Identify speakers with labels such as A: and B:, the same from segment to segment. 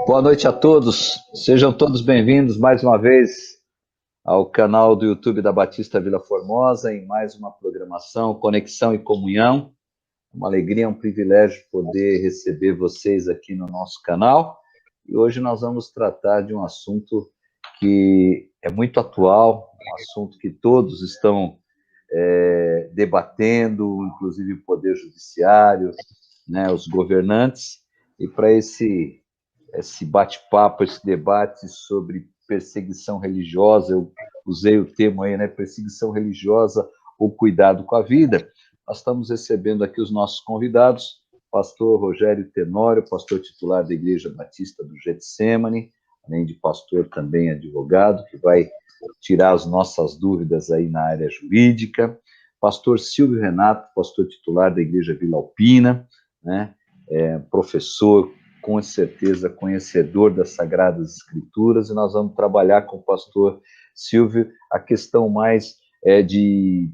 A: Boa noite a todos, sejam todos bem-vindos mais uma vez ao canal do YouTube da Batista Vila Formosa, em mais uma programação, Conexão e Comunhão. Uma alegria, um privilégio poder receber vocês aqui no nosso canal. E hoje nós vamos tratar de um assunto que é muito atual, um assunto que todos estão debatendo, inclusive o Poder Judiciário, né, os governantes. E para esse bate-papo, esse debate sobre perseguição religiosa, eu usei o termo aí, né, perseguição religiosa ou cuidado com a vida. Nós estamos recebendo aqui os nossos convidados, pastor Rogério Tenório, pastor titular da Igreja Batista do Getsemane, além de pastor também advogado, que vai tirar as nossas dúvidas aí na área jurídica, pastor Silvio Renato, pastor titular da Igreja Vila Alpina, né, professor, com certeza conhecedor das Sagradas Escrituras, e nós vamos trabalhar com o pastor Silvio a questão mais de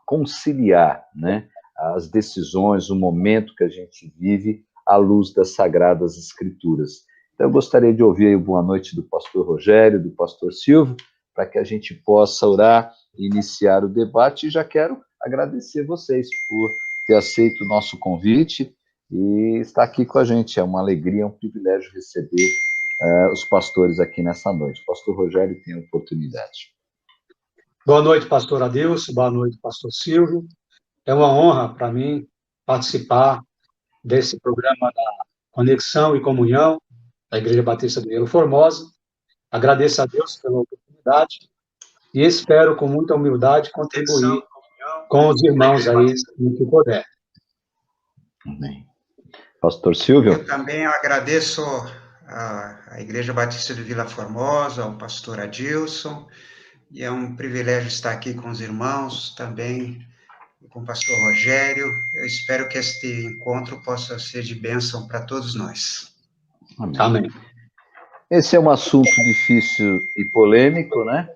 A: conciliar, né, as decisões, o momento que a gente vive à luz das Sagradas Escrituras. Então, eu gostaria de ouvir aí o boa noite do pastor Rogério, do pastor Silvio, para que a gente possa orar e iniciar o debate, e já quero agradecer vocês por ter aceito o nosso convite e estar aqui com a gente. É uma alegria, um privilégio receber os pastores aqui nessa noite. O pastor Rogério tem a oportunidade.
B: Boa noite, pastor Adilson. Boa noite, pastor Silvio. É uma honra para mim participar desse programa da Conexão e Comunhão da Igreja Batista do Vila Formosa. Agradeço a Deus pela oportunidade e espero, com muita humildade, contribuir com os irmãos aí no que puder.
A: Amém. Pastor Silvio?
C: Eu também agradeço à Igreja Batista de Vila Formosa, ao pastor Adilson, e é um privilégio estar aqui com os irmãos, também com o pastor Rogério. Eu espero que este encontro possa ser de bênção para todos nós.
A: Amém.
B: Amém.
A: Esse é um assunto difícil e polêmico, né?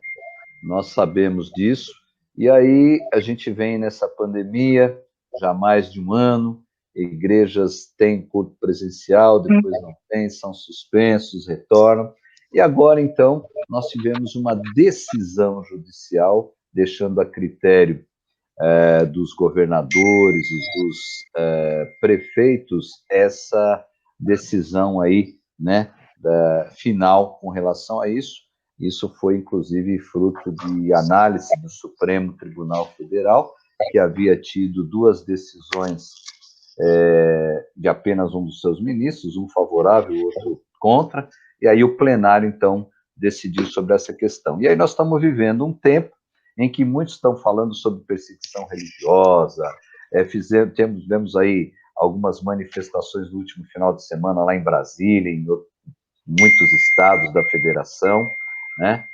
A: Nós sabemos disso. E aí a gente vem nessa pandemia, já há mais de um ano, igrejas têm culto presencial, depois não têm, são suspensos, retornam. E agora, então, nós tivemos uma decisão judicial, deixando a critério dos governadores e dos prefeitos essa decisão aí, né, final com relação a isso. Isso foi, inclusive, fruto de análise do Supremo Tribunal Federal, que havia tido duas decisões de apenas um dos seus ministros, um favorável e outro contra, e aí o plenário, então, decidiu sobre essa questão. E aí nós estamos vivendo um tempo em que muitos estão falando sobre perseguição religiosa, vemos aí algumas manifestações no último final de semana lá em Brasília, em muitos estados da federação, né?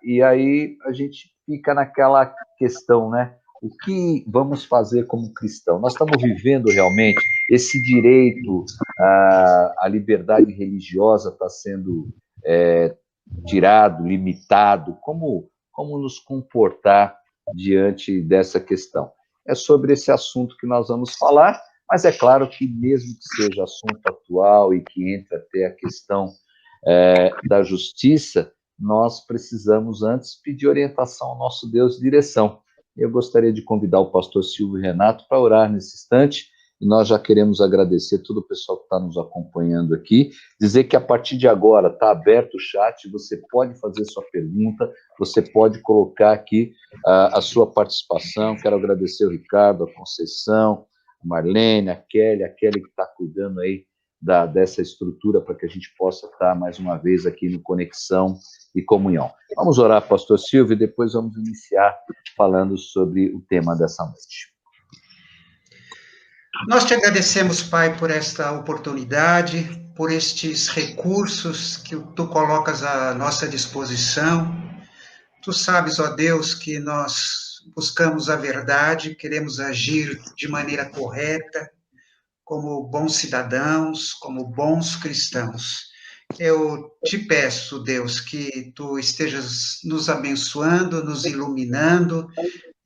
A: E aí a gente fica naquela questão, né? O que vamos fazer como cristão? Nós estamos vivendo realmente esse direito à liberdade religiosa está sendo tirado, limitado? Como nos comportar diante dessa questão? É sobre esse assunto que nós vamos falar, mas é claro que mesmo que seja assunto atual e que entre até a questão da justiça, nós precisamos antes pedir orientação ao nosso Deus de direção. Eu gostaria de convidar o pastor Silvio Renato para orar nesse instante, e nós já queremos agradecer todo o pessoal que está nos acompanhando aqui, dizer que a partir de agora está aberto o chat, você pode fazer sua pergunta, você pode colocar aqui a sua participação. Quero agradecer o Ricardo, a Conceição, a Marlene, a Kelly que está cuidando aí dessa estrutura para que a gente possa estar mais uma vez aqui no Conexão e Comunhão. Vamos orar, pastor Silvio, e depois vamos iniciar falando sobre o tema dessa noite.
C: Nós te agradecemos, Pai, por esta oportunidade, por estes recursos que tu colocas à nossa disposição. Tu sabes, ó Deus, que nós buscamos a verdade, queremos agir de maneira correta, como bons cidadãos, como bons cristãos. Eu te peço, Deus, que tu estejas nos abençoando, nos iluminando,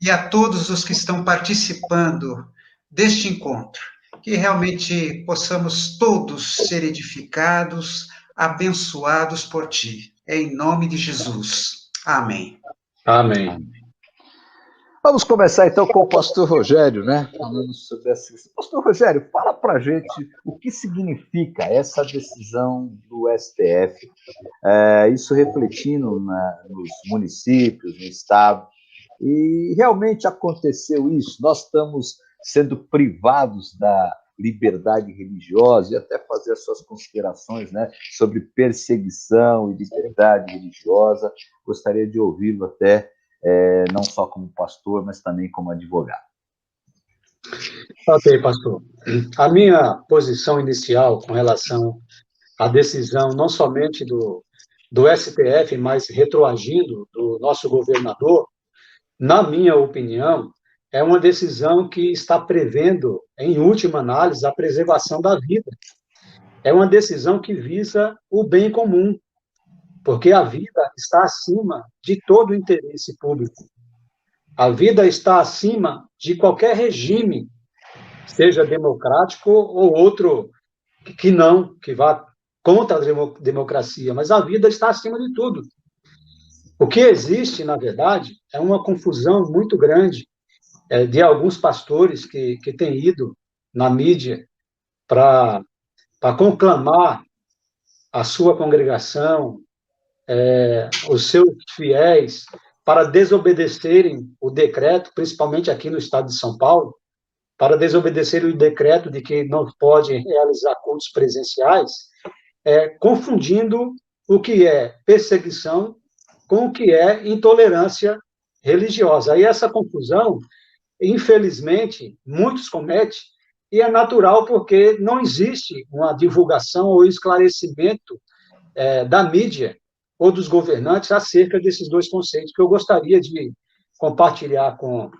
C: e a todos os que estão participando deste encontro, que realmente possamos todos ser edificados, abençoados por Ti. Em nome de Jesus. Amém.
B: Amém.
A: Vamos começar então com o pastor Rogério, né? Falando sobre essa. Pastor Rogério, fala para a gente o que significa essa decisão do STF, isso refletindo nos municípios, no Estado, e realmente aconteceu isso. Nós estamos sendo privados da liberdade religiosa, e até fazer as suas considerações, né, sobre perseguição e liberdade religiosa. Gostaria de ouvi-lo até, não só como pastor, mas também como advogado.
B: Ok, pastor. A minha posição inicial com relação à decisão, não somente do STF, mas retroagindo do nosso governador, na minha opinião, é uma decisão que está prevendo, em última análise, a preservação da vida. É uma decisão que visa o bem comum, porque a vida está acima de todo o interesse público. A vida está acima de qualquer regime, seja democrático ou outro que vá contra a democracia, mas a vida está acima de tudo. O que existe, na verdade, é uma confusão muito grande de alguns pastores que têm ido na mídia para conclamar a sua congregação, os seus fiéis, para desobedecerem o decreto, principalmente aqui no estado de São Paulo, para desobedecerem o decreto de que não pode realizar cultos presenciais, confundindo o que é perseguição com o que é intolerância religiosa. E essa confusão, infelizmente, muitos cometem, e é natural porque não existe uma divulgação ou esclarecimento da mídia ou dos governantes acerca desses dois conceitos, que eu gostaria de compartilhar com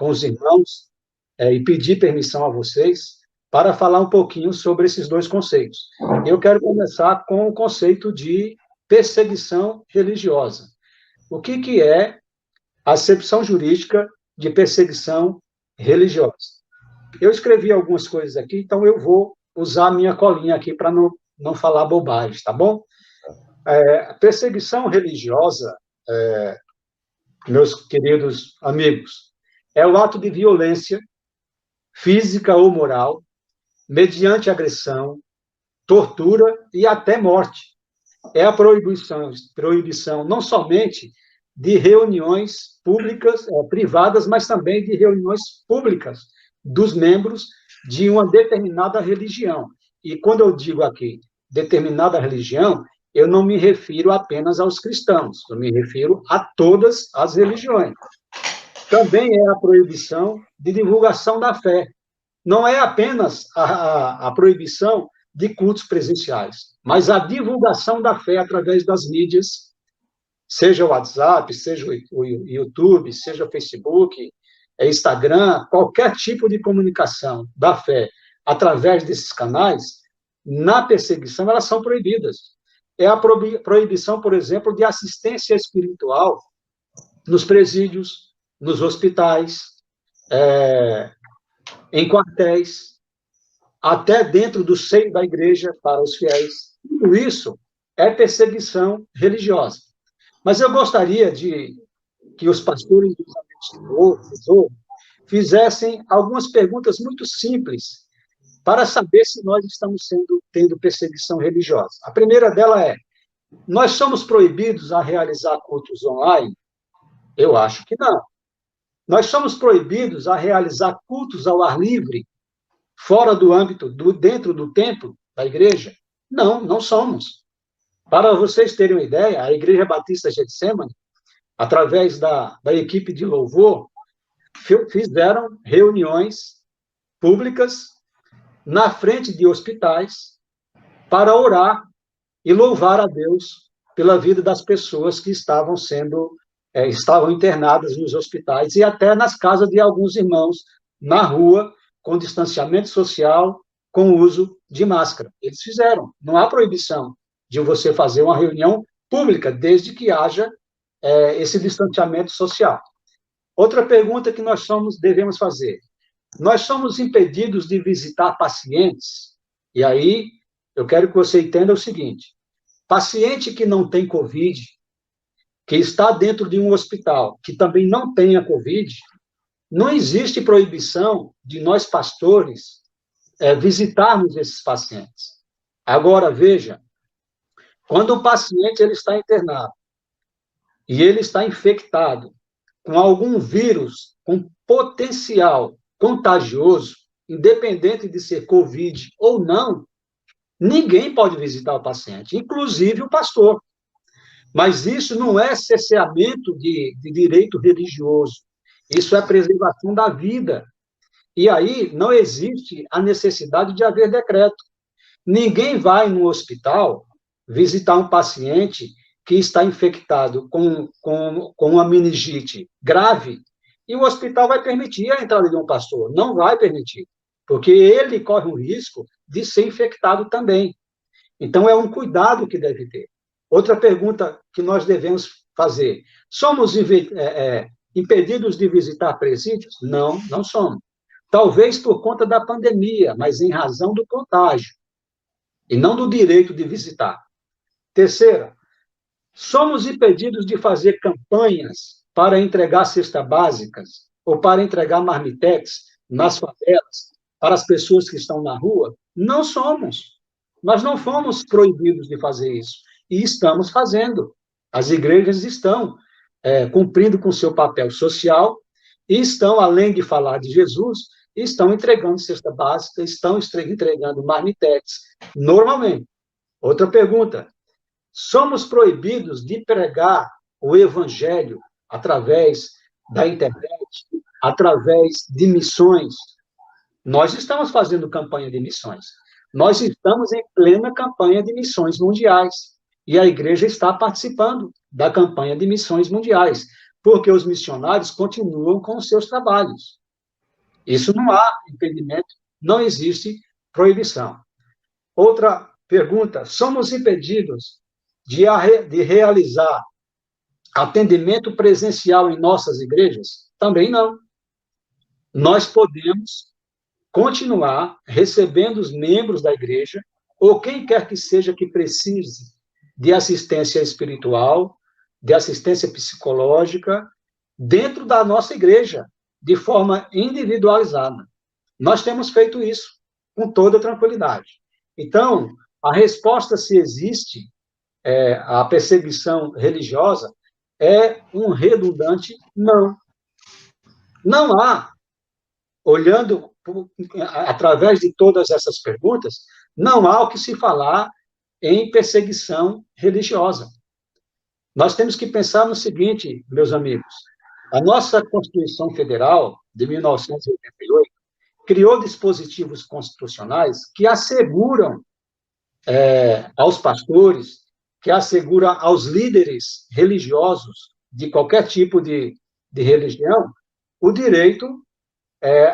B: os irmãos e pedir permissão a vocês para falar um pouquinho sobre esses dois conceitos. Eu quero começar com o conceito de perseguição religiosa. O que é a acepção jurídica de perseguição religiosa? Eu escrevi algumas coisas aqui, então eu vou usar a minha colinha aqui para não falar bobagem, tá bom? Perseguição religiosa, meus queridos amigos, é o ato de violência física ou moral, mediante agressão, tortura e até morte. É a proibição não somente de reuniões públicas, privadas, mas também de reuniões públicas dos membros de uma determinada religião. E quando eu digo aqui determinada religião, eu não me refiro apenas aos cristãos, eu me refiro a todas as religiões. Também é a proibição de divulgação da fé. Não é apenas a proibição de cultos presenciais, mas a divulgação da fé através das mídias, seja o WhatsApp, seja o YouTube, seja o Facebook, Instagram, qualquer tipo de comunicação da fé através desses canais, na perseguição, elas são proibidas. É a proibição, por exemplo, de assistência espiritual nos presídios, nos hospitais, em quartéis, até dentro do seio da igreja para os fiéis. Tudo isso é perseguição religiosa. Mas eu gostaria de que os pastores dos amigos fizessem algumas perguntas muito simples para saber se nós estamos tendo perseguição religiosa. A primeira dela é: nós somos proibidos a realizar cultos online? Eu acho que não. Nós somos proibidos a realizar cultos ao ar livre, fora do âmbito, dentro do templo da igreja? Não, não somos. Para vocês terem uma ideia, a Igreja Batista Getsemane, através da equipe de louvor, fizeram reuniões públicas na frente de hospitais para orar e louvar a Deus pela vida das pessoas que estavam internadas nos hospitais e até nas casas de alguns irmãos, na rua, com distanciamento social, com o uso de máscara. Eles fizeram. Não há proibição de você fazer uma reunião pública, desde que haja esse distanciamento social. Outra pergunta que nós devemos fazer: nós somos impedidos de visitar pacientes, e aí eu quero que você entenda o seguinte: paciente que não tem Covid, que está dentro de um hospital, que também não tenha Covid, não existe proibição de nós, pastores, visitarmos esses pacientes. Agora, veja, quando o paciente ele está internado e ele está infectado com algum vírus com potencial contagioso, independente de ser Covid ou não, ninguém pode visitar o paciente, inclusive o pastor. Mas isso não é cerceamento de direito religioso, isso é preservação da vida. E aí não existe a necessidade de haver decreto. Ninguém vai no hospital visitar um paciente que está infectado com uma meningite grave e o hospital vai permitir a entrada de um pastor. Não vai permitir, porque ele corre o risco de ser infectado também. Então, é um cuidado que deve ter. Outra pergunta que nós devemos fazer: somos impedidos de visitar presídios? Não, não somos. Talvez por conta da pandemia, mas em razão do contágio, e não do direito de visitar. Terceira, somos impedidos de fazer campanhas para entregar cestas básicas ou para entregar marmitex nas favelas para as pessoas que estão na rua? Não somos. Nós não fomos proibidos de fazer isso. E estamos fazendo. As igrejas estão cumprindo com seu papel social e estão, além de falar de Jesus, estão entregando cesta básica, estão entregando marmitex, normalmente. Outra pergunta: somos proibidos de pregar o evangelho através da internet, através de missões? Nós estamos fazendo campanha de missões. Nós estamos em plena campanha de missões mundiais. E a igreja está participando da campanha de missões mundiais, porque os missionários continuam com os seus trabalhos. Isso não há impedimento, não existe proibição. Outra pergunta: somos impedidos de realizar atendimento presencial em nossas igrejas? Também não. Nós podemos continuar recebendo os membros da igreja, ou quem quer que seja que precise de assistência espiritual, de assistência psicológica, dentro da nossa igreja, de forma individualizada. Nós temos feito isso com toda tranquilidade. Então, a resposta se existe a perseguição religiosa é um redundante não. Não há, olhando através de todas essas perguntas, não há o que se falar em perseguição religiosa. Nós temos que pensar no seguinte, meus amigos: a nossa Constituição Federal, de 1988, criou dispositivos constitucionais que asseguram aos pastores, que asseguram aos líderes religiosos de qualquer tipo de religião, o direito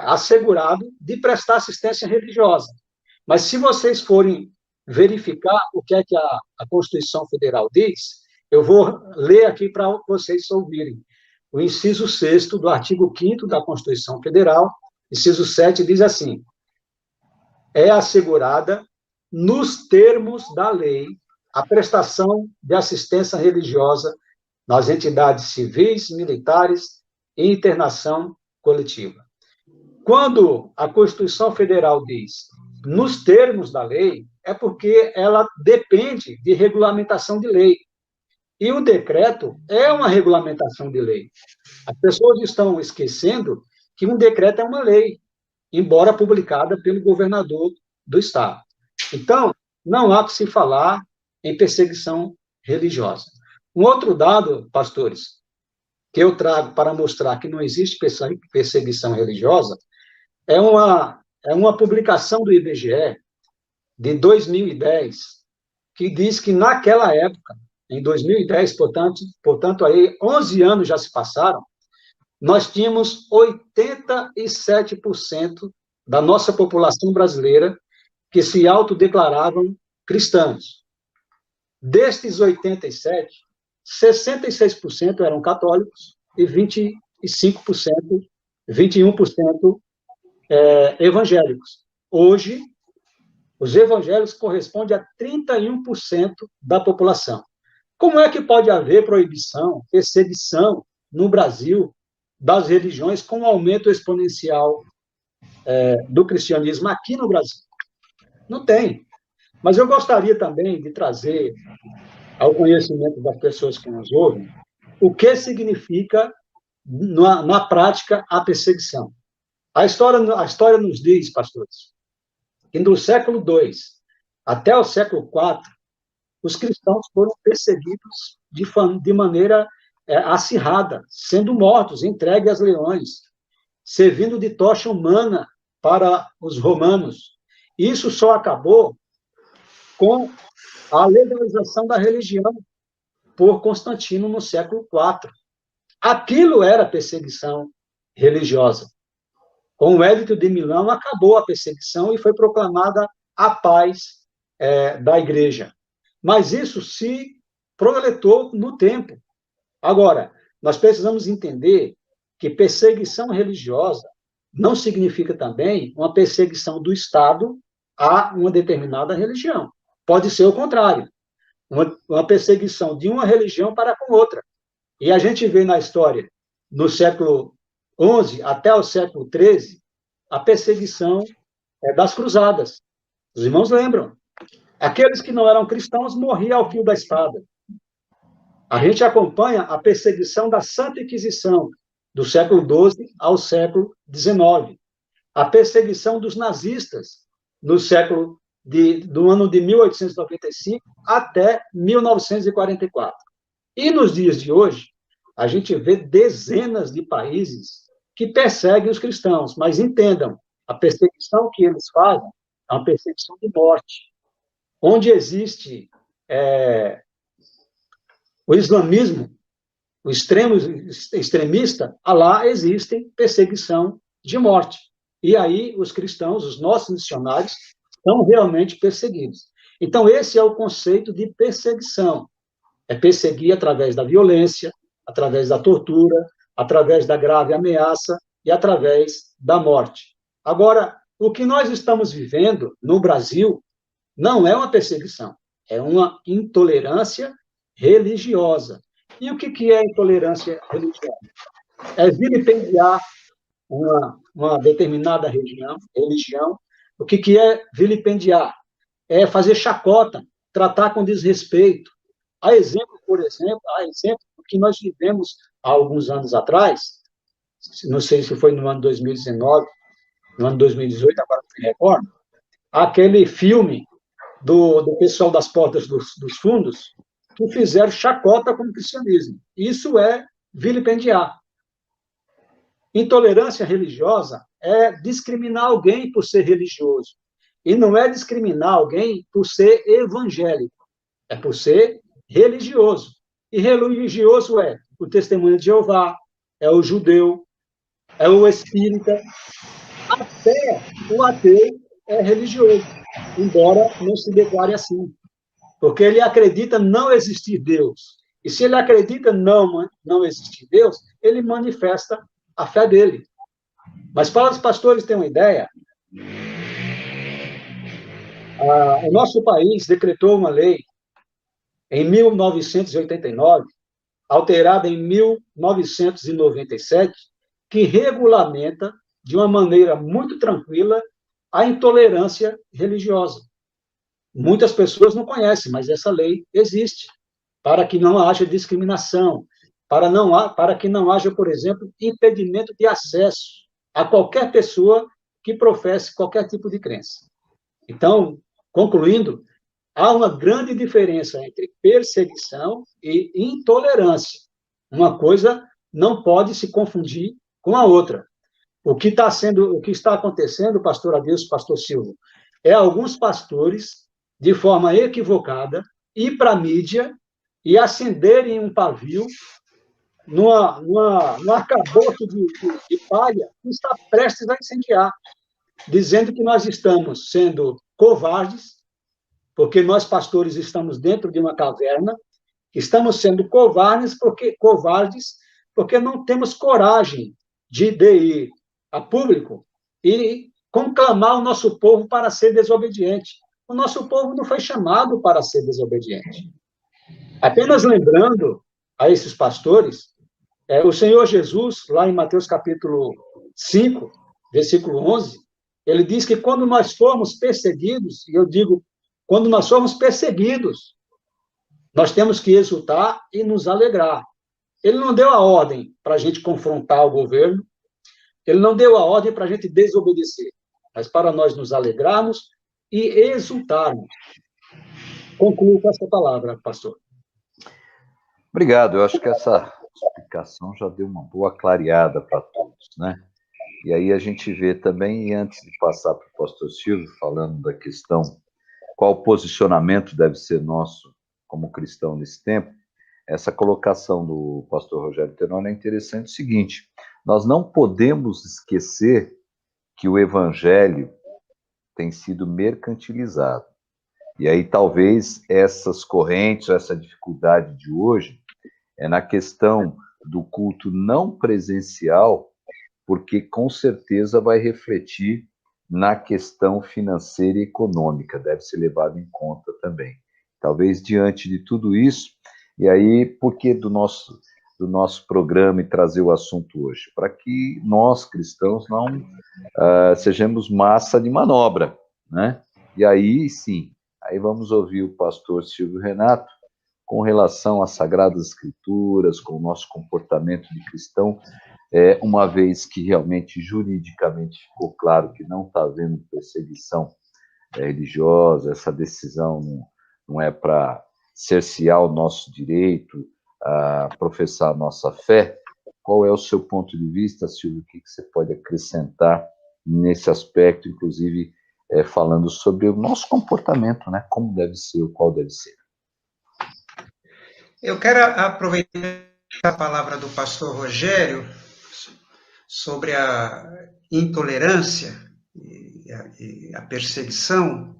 B: assegurado de prestar assistência religiosa. Mas se vocês forem verificar o que é que a Constituição Federal diz, eu vou ler aqui para vocês ouvirem. O inciso 6º do artigo 5º da Constituição Federal, inciso 7, diz assim: é assegurada, nos termos da lei, a prestação de assistência religiosa nas entidades civis, militares e internação coletiva. Quando a Constituição Federal diz nos termos da lei, é porque ela depende de regulamentação de lei. E o decreto é uma regulamentação de lei. As pessoas estão esquecendo que um decreto é uma lei, embora publicada pelo governador do estado. Então, não há que se falar em perseguição religiosa. Um outro dado, pastores, que eu trago para mostrar que não existe perseguição religiosa, é uma publicação do IBGE de 2010, que diz que naquela época, em 2010, portanto aí 11 anos já se passaram, nós tínhamos 87% da nossa população brasileira que se autodeclaravam cristãos. Destes 87, 66% eram católicos e 21% evangélicos. Hoje, os evangélicos correspondem a 31% da população. Como é que pode haver proibição, perseguição no Brasil das religiões com um aumento exponencial do cristianismo aqui no Brasil? Não tem. Mas eu gostaria também de trazer ao conhecimento das pessoas que nos ouvem o que significa, na prática, a perseguição. A história nos diz, pastores, que do século II até o século IV, os cristãos foram perseguidos de maneira acirrada, sendo mortos, entregues aos leões, servindo de tocha humana para os romanos. Isso só acabou com a legalização da religião por Constantino no século IV. Aquilo era perseguição religiosa. Com o Edito de Milão, acabou a perseguição e foi proclamada a paz da igreja. Mas isso se proletou no tempo. Agora, nós precisamos entender que perseguição religiosa não significa também uma perseguição do Estado a uma determinada religião. Pode ser o contrário, uma perseguição de uma religião para com outra. E a gente vê na história, no século XI até o século XIII, a perseguição das cruzadas. Os irmãos lembram? Aqueles que não eram cristãos morriam ao fio da espada. A gente acompanha a perseguição da Santa Inquisição, do século XII ao século XIX. A perseguição dos nazistas, do ano de 1895 até 1944. E nos dias de hoje, a gente vê dezenas de países que perseguem os cristãos, mas entendam, a perseguição que eles fazem é uma perseguição de morte. Onde existe o islamismo, o extremo extremista, lá existe perseguição de morte. E aí os cristãos, os nossos missionários, são realmente perseguidos. Então, esse é o conceito de perseguição. É perseguir através da violência, através da tortura, através da grave ameaça e através da morte. Agora, o que nós estamos vivendo no Brasil não é uma perseguição, é uma intolerância religiosa. E o que é intolerância religiosa? É vilipendiar uma determinada religião. O que é vilipendiar? É fazer chacota, tratar com desrespeito. Há exemplo do que nós vivemos há alguns anos atrás, não sei se foi no ano 2019, no ano 2018, agora não me recordo, aquele filme do pessoal das portas dos fundos, que fizeram chacota com o cristianismo. Isso é vilipendiar. Intolerância religiosa é discriminar alguém por ser religioso. E não é discriminar alguém por ser evangélico. É por ser religioso. E religioso é o testemunho de Jeová, é o judeu, é o espírita. Até o ateu é religioso, embora não se declare assim. Porque ele acredita não existir Deus. E se ele acredita não existir Deus, ele manifesta a fé dele. Mas para os pastores terem uma ideia, o nosso país decretou uma lei em 1989, alterada em 1997, que regulamenta de uma maneira muito tranquila a intolerância religiosa. Muitas pessoas não conhecem, mas essa lei existe, para que não haja discriminação, para que não haja, por exemplo, impedimento de acesso a qualquer pessoa que professe qualquer tipo de crença. Então, concluindo, há uma grande diferença entre perseguição e intolerância. Uma coisa não pode se confundir com a outra. O que está acontecendo, pastor Adilson, pastor Silvio, é alguns pastores, de forma equivocada, ir para a mídia e acenderem um pavio num arcabouço de palha que está prestes a incendiar, dizendo que nós estamos sendo covardes, porque nós, pastores, estamos dentro de uma caverna, estamos sendo covardes porque não temos coragem de ir a público e conclamar o nosso povo para ser desobediente. O nosso povo não foi chamado para ser desobediente. Apenas lembrando a esses pastores, o Senhor Jesus, lá em Mateus capítulo 5, versículo 11, ele diz que quando nós formos perseguidos, e eu digo, quando nós formos perseguidos, nós temos que exultar e nos alegrar. Ele não deu a ordem para a gente confrontar o governo, ele não deu a ordem para a gente desobedecer, mas para nós nos alegrarmos e exultarmos. Concluo com essa palavra, pastor.
A: Obrigado, eu acho que essa explicação já deu uma boa clareada para todos, né? E aí a gente vê também, e antes de passar para o pastor Silvio, falando da questão, qual o posicionamento deve ser nosso como cristão nesse tempo, essa colocação do pastor Rogério Tenório é interessante o seguinte, nós não podemos esquecer que o evangelho tem sido mercantilizado. E aí talvez essas correntes, essa dificuldade de hoje, é na questão do culto não presencial, porque com certeza vai refletir na questão financeira e econômica, deve ser levado em conta também. Talvez diante de tudo isso, e aí, por que do nosso programa e trazer o assunto hoje? Para que nós, cristãos, não sejamos massa de manobra, né? E aí, sim, aí vamos ouvir o pastor Silvio Renato com relação às Sagradas Escrituras, com o nosso comportamento de cristão, uma vez que realmente, juridicamente, ficou claro que não está havendo perseguição religiosa, essa decisão não é para cercear o nosso direito a professar a nossa fé. Qual é o seu ponto de vista, Silvio? O que você pode acrescentar nesse aspecto, inclusive falando sobre o nosso comportamento, né? Como deve ser, o qual deve ser.
C: Eu quero aproveitar a palavra do pastor Rogério sobre a intolerância e a perseguição.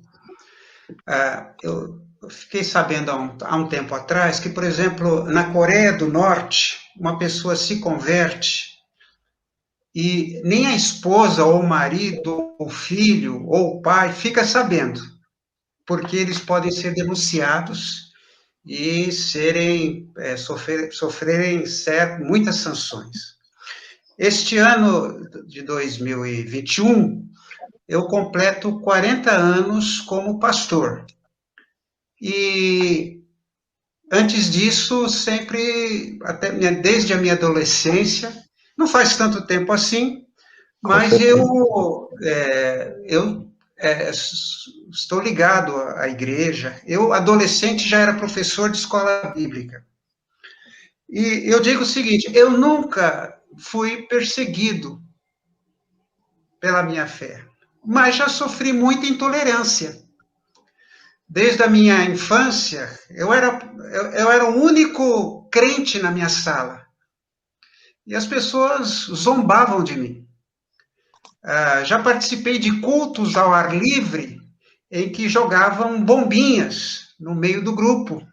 C: Eu fiquei sabendo há um tempo atrás que, por exemplo, na Coreia do Norte, uma pessoa se converte e nem a esposa, ou o marido, ou o filho, ou o pai fica sabendo, porque eles podem ser denunciados e sofrerem muitas sanções. Este ano de 2021, eu completo 40 anos como pastor. E antes disso, sempre, desde a minha adolescência, não faz tanto tempo assim, mas eu estou ligado à igreja. Eu, adolescente, já era professor de escola bíblica. E eu digo o seguinte, eu nunca fui perseguido pela minha fé, mas já sofri muita intolerância. Desde a minha infância, eu era o único crente na minha sala. E as pessoas zombavam de mim. Já participei de cultos ao ar livre, em que jogavam bombinhas no meio do grupo.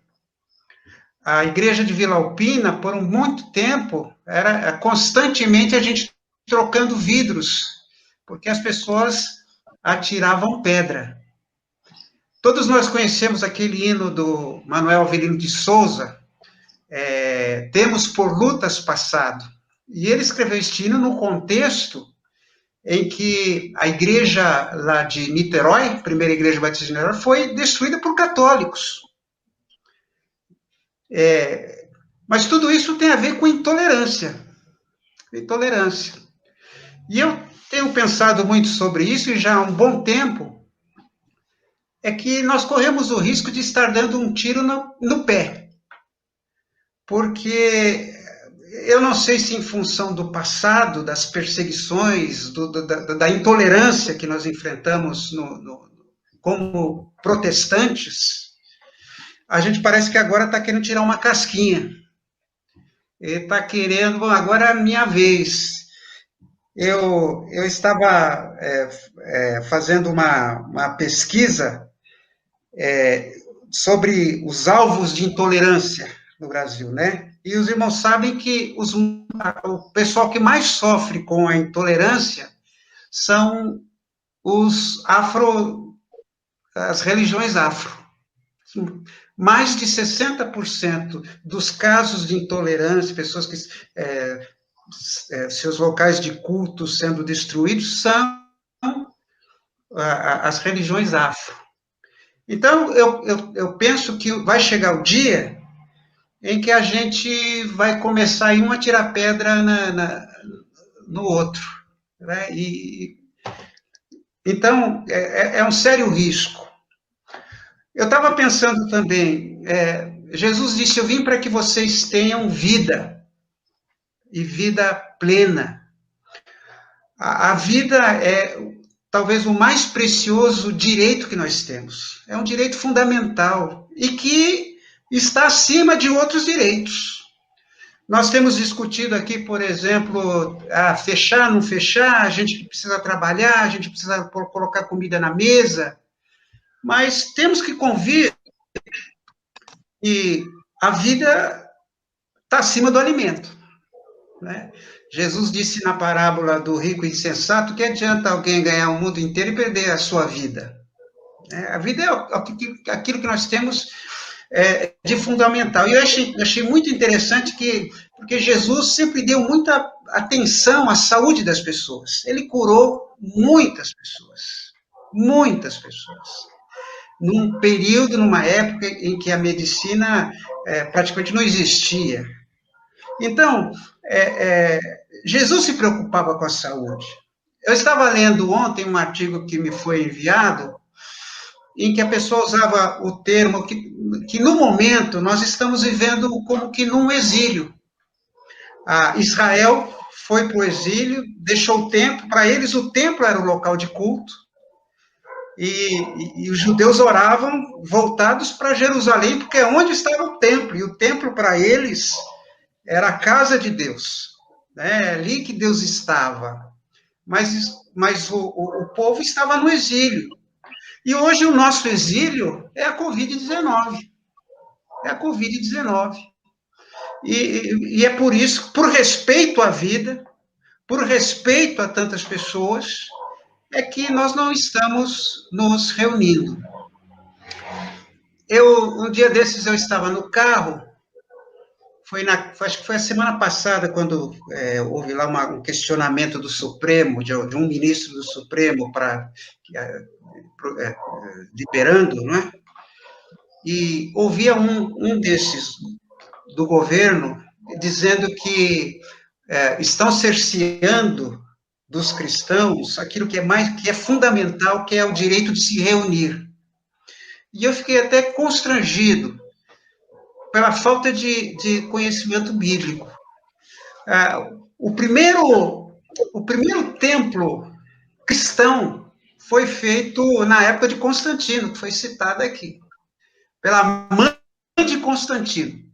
C: A igreja de Vila Alpina, por muito tempo, era constantemente a gente trocando vidros, porque as pessoas atiravam pedra. Todos nós conhecemos aquele hino do Manuel Avelino de Souza, Temos por lutas passado. E ele escreveu este hino no contexto em que a igreja lá de Niterói, primeira igreja batista de Niterói, foi destruída por católicos. Mas tudo isso tem a ver com intolerância. Intolerância. E eu tenho pensado muito sobre isso, e já há um bom tempo, é que nós corremos o risco de estar dando um tiro no pé. Porque eu não sei se em função do passado, das perseguições, da intolerância que nós enfrentamos como protestantes, a gente parece que agora está querendo tirar uma casquinha. Está querendo, bom, agora é a minha vez. Eu estava fazendo uma pesquisa sobre os alvos de intolerância no Brasil, né? E os irmãos sabem que o pessoal que mais sofre com a intolerância são as religiões afro. Mais de 60% dos casos de intolerância, pessoas que seus locais de culto sendo destruídos, são as religiões afro. Então, eu penso que vai chegar o dia em que a gente vai começar um a tirar pedra no outro. Né? Então, é um sério risco. Eu estava pensando também, Jesus disse, eu vim para que vocês tenham vida, e vida plena. A vida é talvez o mais precioso direito que nós temos. É um direito fundamental e que está acima de outros direitos. Nós temos discutido aqui, por exemplo, fechar, não fechar, a gente precisa trabalhar, a gente precisa colocar comida na mesa, mas temos que convir que a vida está acima do alimento. Né? Jesus disse na parábola do rico e insensato que adianta alguém ganhar o mundo inteiro e perder a sua vida. A vida é aquilo que nós temos de fundamental. E eu achei muito interessante porque Jesus sempre deu muita atenção à saúde das pessoas. Ele curou muitas pessoas. Num período, numa época em que a medicina praticamente não existia. Então, Jesus se preocupava com a saúde. Eu estava lendo ontem um artigo que me foi enviado, em que a pessoa usava o termo que no momento nós estamos vivendo como que num exílio. Israel foi para o exílio, deixou o templo, para eles o templo era o local de culto, e os judeus oravam voltados para Jerusalém, porque é onde estava o templo, e o templo para eles era a casa de Deus, né? É ali que Deus estava, mas o povo estava no exílio, e hoje o nosso exílio é a Covid-19, e é por isso, por respeito à vida, por respeito a tantas pessoas, é que nós não estamos nos reunindo. Um dia desses, eu estava no carro, acho que foi a semana passada, quando houve lá um questionamento do Supremo, de um ministro do Supremo, liberando, não é? E ouvia um desses do governo dizendo que estão cerceando dos cristãos aquilo que é fundamental, que é o direito de se reunir. E eu fiquei até constrangido pela falta de conhecimento bíblico. O primeiro templo cristão foi feito na época de Constantino, que foi citado aqui, pela mãe de Constantino.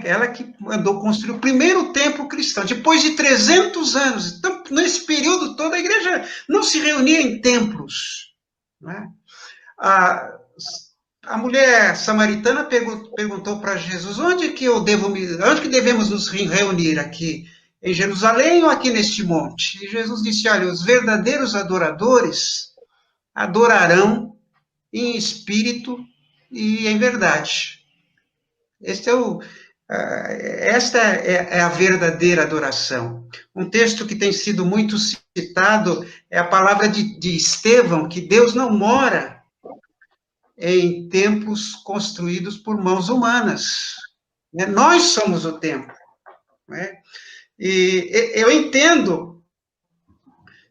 C: Ela que mandou construir o primeiro templo cristão, depois de 300 anos. Então, nesse período todo, a igreja não se reunia em templos. Né? A mulher samaritana perguntou para Jesus, onde que devemos nos reunir aqui? Em Jerusalém ou aqui neste monte? E Jesus disse, olha, os verdadeiros adoradores adorarão em espírito e em verdade. Esta é a verdadeira adoração. Um texto que tem sido muito citado é a palavra de Estevão, que Deus não mora em templos construídos por mãos humanas. Nós somos o templo. E eu entendo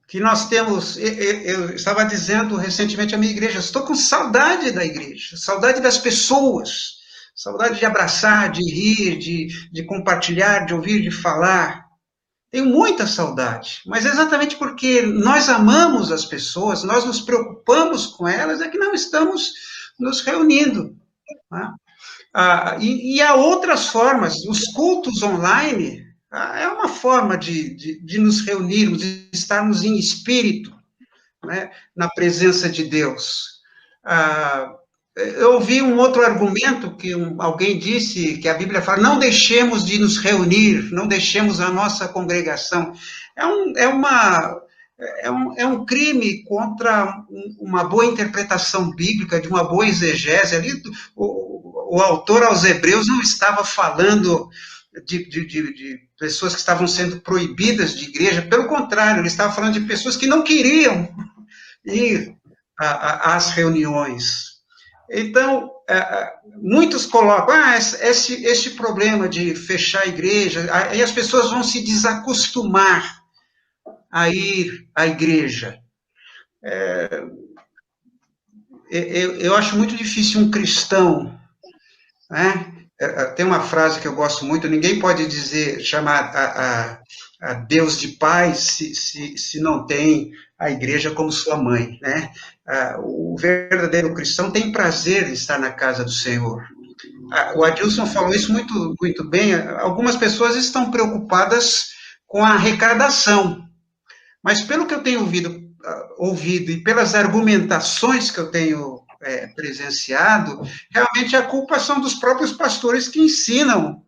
C: que nós temos... Eu estava dizendo recentemente à minha igreja, estou com saudade da igreja, saudade das pessoas, saudade de abraçar, de rir, de compartilhar, de ouvir, de falar. Tenho muita saudade, mas exatamente porque nós amamos as pessoas, nós nos preocupamos com elas, é que não estamos nos reunindo. Né? E há outras formas, os cultos online é uma forma de nos reunirmos, de estarmos em espírito, né, na presença de Deus. Eu ouvi um outro argumento que alguém disse, que a Bíblia fala, não deixemos de nos reunir, não deixemos a nossa congregação. é um crime contra uma boa interpretação bíblica, de uma boa exegese. Ali, o autor aos Hebreus não estava falando de pessoas que estavam sendo proibidas de igreja, pelo contrário, ele estava falando de pessoas que não queriam ir às reuniões. Então, muitos colocam, esse problema de fechar a igreja, aí as pessoas vão se desacostumar a ir à igreja. Eu acho muito difícil um cristão, né? Tem uma frase que eu gosto muito: ninguém pode chamar a Deus de pai se não tem a igreja como sua mãe, né? O verdadeiro cristão tem prazer em estar na casa do Senhor. O Adilson falou isso muito, muito bem. Algumas pessoas estão preocupadas com a arrecadação, mas pelo que eu tenho ouvido e pelas argumentações que eu tenho presenciado, realmente a culpa são dos próprios pastores que ensinam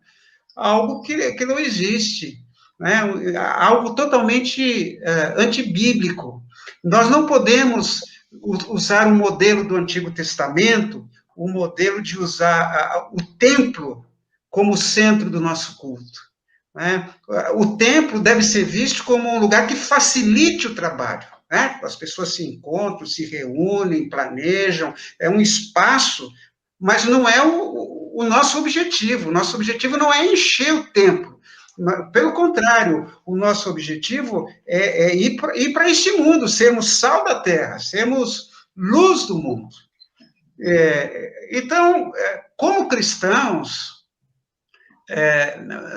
C: algo que não existe, né? Algo totalmente antibíblico. Nós não podemos usar o modelo do Antigo Testamento, o modelo de usar o templo como centro do nosso culto, né? O templo deve ser visto como um lugar que facilite o trabalho, né? As pessoas se encontram, se reúnem, planejam, é um espaço, mas não é o nosso objetivo. O nosso objetivo não é encher o templo. Pelo contrário, o nosso objetivo é ir para este mundo, sermos sal da terra, sermos luz do mundo. Então, como cristãos,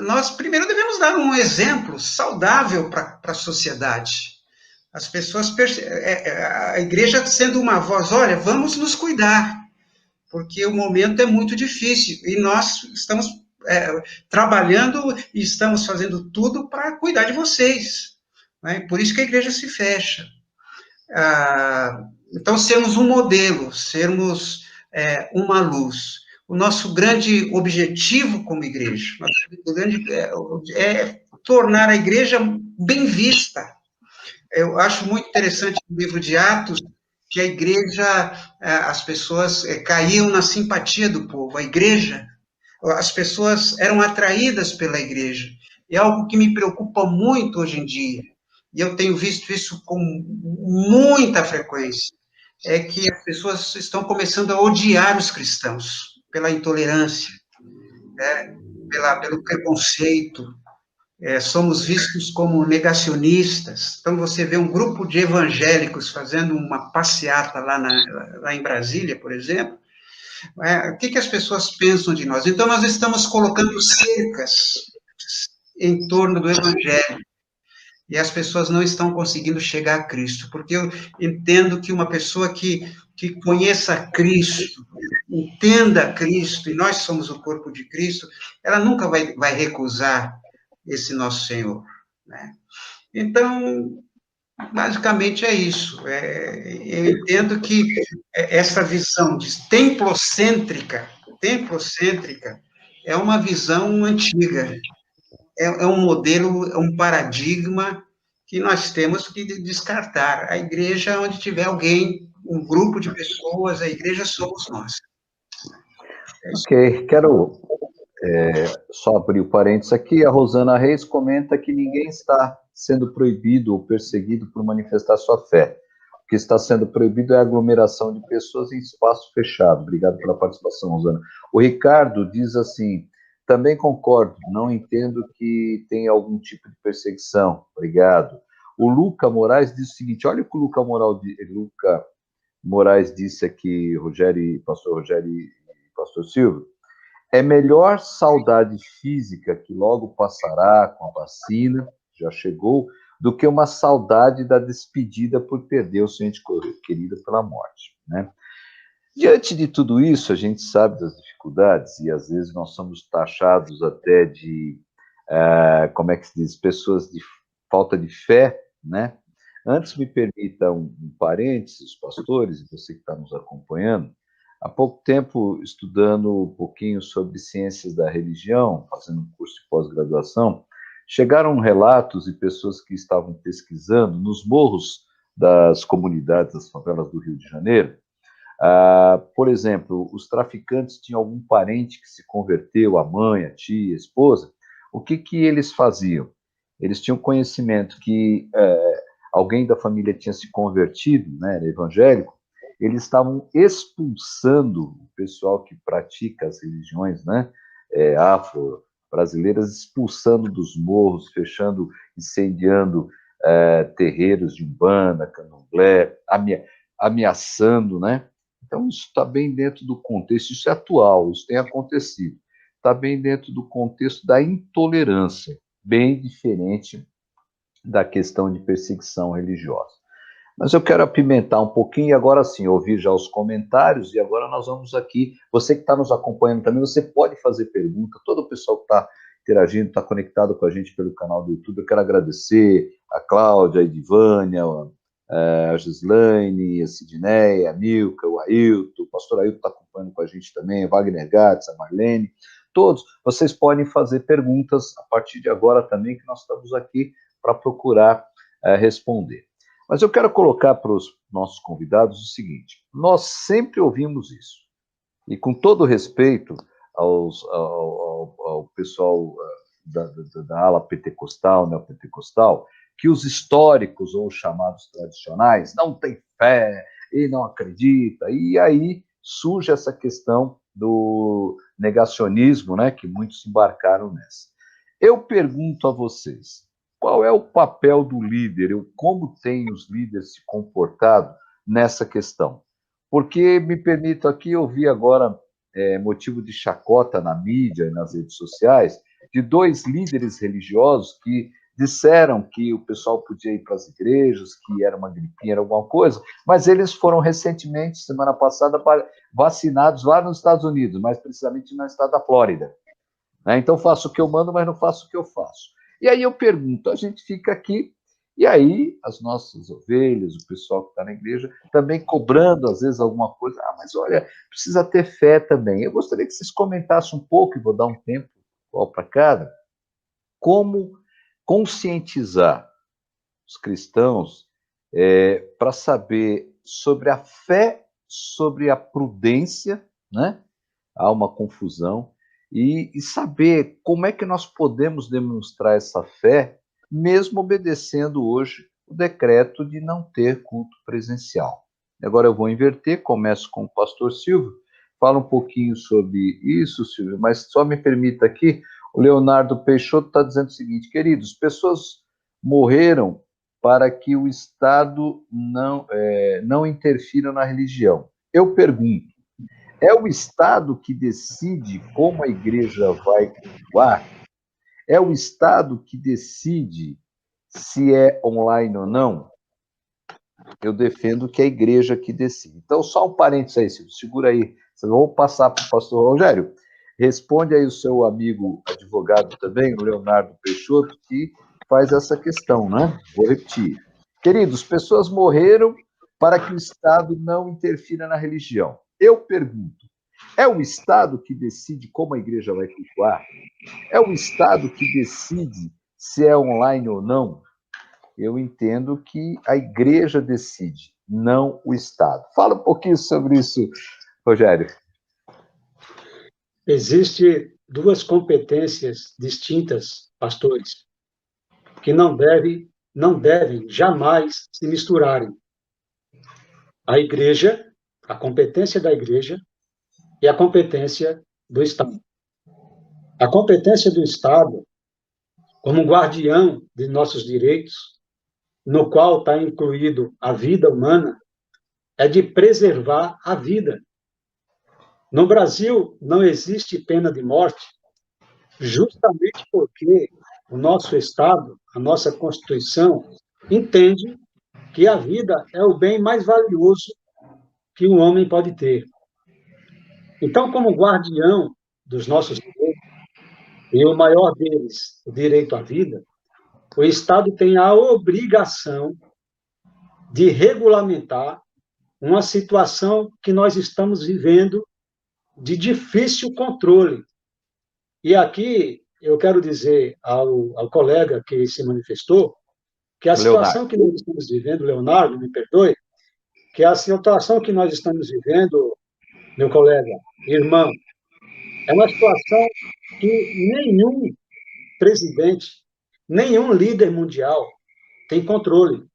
C: nós primeiro devemos dar um exemplo saudável para a sociedade. As pessoas, a igreja sendo uma voz, olha, vamos nos cuidar, porque o momento é muito difícil, e nós estamos trabalhando e estamos fazendo tudo para cuidar de vocês, né? Por isso que a igreja se fecha. Então, sermos um modelo, sermos uma luz. O nosso grande objetivo como igreja, é tornar a igreja bem vista. Eu acho muito interessante no livro de Atos que a igreja, as pessoas caíam na simpatia do povo. A igreja, as pessoas eram atraídas pela igreja. É algo que me preocupa muito hoje em dia. E eu tenho visto isso com muita frequência. É que as pessoas estão começando a odiar os cristãos pela intolerância, né? Pelo preconceito. Somos vistos como negacionistas. Então, você vê um grupo de evangélicos fazendo uma passeata lá em Brasília, por exemplo. O que as pessoas pensam de nós? Então, nós estamos colocando cercas em torno do evangelho. E as pessoas não estão conseguindo chegar a Cristo, porque eu entendo que uma pessoa que conheça Cristo, entenda Cristo, e nós somos o corpo de Cristo, ela nunca vai recusar esse nosso Senhor, né? Então, basicamente é isso. Eu entendo que essa visão de templocêntrica é uma visão antiga, é um modelo, é um paradigma que nós temos que descartar. A igreja, onde tiver alguém, um grupo de pessoas, a igreja somos nós.
A: Ok, quero só abrir o parênteses aqui. A Rosana Reis comenta que ninguém está sendo proibido ou perseguido por manifestar sua fé. O que está sendo proibido é a aglomeração de pessoas em espaço fechado. Obrigado pela participação, Rosana. O Ricardo diz assim: também concordo, não entendo que tenha algum tipo de perseguição. Obrigado. O Luca Moraes diz o seguinte: olha o que o Luca Moraes disse aqui, pastor Rogério e pastor Silvio. É melhor saudade física, que logo passará com a vacina, já chegou, do que uma saudade da despedida por perder o seu ente querido pela morte, né? Diante de tudo isso, a gente sabe das dificuldades, e às vezes nós somos taxados até de, como é que se diz, pessoas de falta de fé, né? Antes, me permita um parênteses, pastores, e você que está nos acompanhando. Há pouco tempo, estudando um pouquinho sobre ciências da religião, fazendo um curso de pós-graduação, chegaram relatos e pessoas que estavam pesquisando nos morros das comunidades, das favelas do Rio de Janeiro. Por exemplo, os traficantes tinham algum parente que se converteu, a mãe, a tia, a esposa. O que eles faziam? Eles tinham conhecimento que alguém da família tinha se convertido, né, era evangélico. Eles estavam expulsando o pessoal que pratica as religiões, né, afro-brasileiras, expulsando dos morros, fechando, incendiando terreiros de umbanda, candomblé, ameaçando, né? Então, isso está bem dentro do contexto, isso é atual, isso tem acontecido. Está bem dentro do contexto da intolerância, bem diferente da questão de perseguição religiosa. Mas eu quero apimentar um pouquinho, e agora sim, ouvir já os comentários, e agora nós vamos aqui, você que está nos acompanhando também, você pode fazer pergunta, todo o pessoal que está interagindo, está conectado com a gente pelo canal do YouTube, eu quero agradecer a Cláudia, a Edivânia, a Gislaine, a Sidneia, a Milka, o Ailton, o pastor Ailton está acompanhando com a gente também, a Wagner Gatz, a Marlene, todos, vocês podem fazer perguntas a partir de agora também, que nós estamos aqui para procurar responder. Mas eu quero colocar para os nossos convidados o seguinte, nós sempre ouvimos isso, e com todo respeito ao pessoal da ala pentecostal, neopentecostal, que os históricos ou os chamados tradicionais não têm fé e não acreditam, e aí surge essa questão do negacionismo, né, que muitos embarcaram nessa. Eu pergunto a vocês, qual é o papel do líder, como têm os líderes se comportado nessa questão? Porque, me permito aqui, eu vi agora motivo de chacota na mídia e nas redes sociais, de 2 líderes religiosos que disseram que o pessoal podia ir para as igrejas, que era uma gripinha, era alguma coisa, mas eles foram recentemente, semana passada, vacinados lá nos Estados Unidos, mais precisamente no estado da Flórida. Então, faço o que eu mando, mas não faço o que eu faço. E aí eu pergunto, a gente fica aqui, e aí as nossas ovelhas, o pessoal que está na igreja, também cobrando, às vezes, alguma coisa. Mas olha, precisa ter fé também. Eu gostaria que vocês comentassem um pouco, e vou dar um tempo para cada, como conscientizar os cristãos para saber sobre a fé, sobre a prudência, né? Há uma confusão, e saber como é que nós podemos demonstrar essa fé, mesmo obedecendo hoje o decreto de não ter culto presencial. Agora eu vou inverter, começo com o pastor Silvio, fala um pouquinho sobre isso, Silvio, mas só me permita aqui, o Leonardo Peixoto está dizendo o seguinte, queridos, pessoas morreram para que o Estado não interfira na religião. Eu pergunto, é o Estado que decide como a igreja vai cultuar? É o Estado que decide se é online ou não? Eu defendo que é a igreja que decide. Então, só um parênteses aí, Silvio, segura aí. Vou passar para o pastor Rogério. Responde aí o seu amigo advogado também, o Leonardo Peixoto, que faz essa questão, né? Vou repetir. Queridos, pessoas morreram para que o Estado não interfira na religião. Eu pergunto, é o Estado que decide como a igreja vai cultuar? É o Estado que decide se é online ou não? Eu entendo que a igreja decide, não o Estado. Fala um pouquinho sobre isso, Rogério.
B: Existem 2 competências distintas, pastores, que não devem jamais se misturarem. A igreja, a competência da igreja e a competência do Estado. A competência do Estado, como guardião de nossos direitos, no qual está incluído a vida humana, é de preservar a vida. No Brasil, não existe pena de morte, justamente porque o nosso Estado, a nossa Constituição, entende que a vida é o bem mais valioso que um homem pode ter. Então, como guardião dos nossos direitos, e o maior deles, o direito à vida, o Estado tem a obrigação de regulamentar uma situação que nós estamos vivendo de difícil controle. E aqui eu quero dizer ao colega que se manifestou que a situação que nós estamos vivendo, Leonardo, me perdoe, que a situação que nós estamos vivendo, meu colega, irmão, é uma situação que nenhum presidente, nenhum líder mundial tem controle.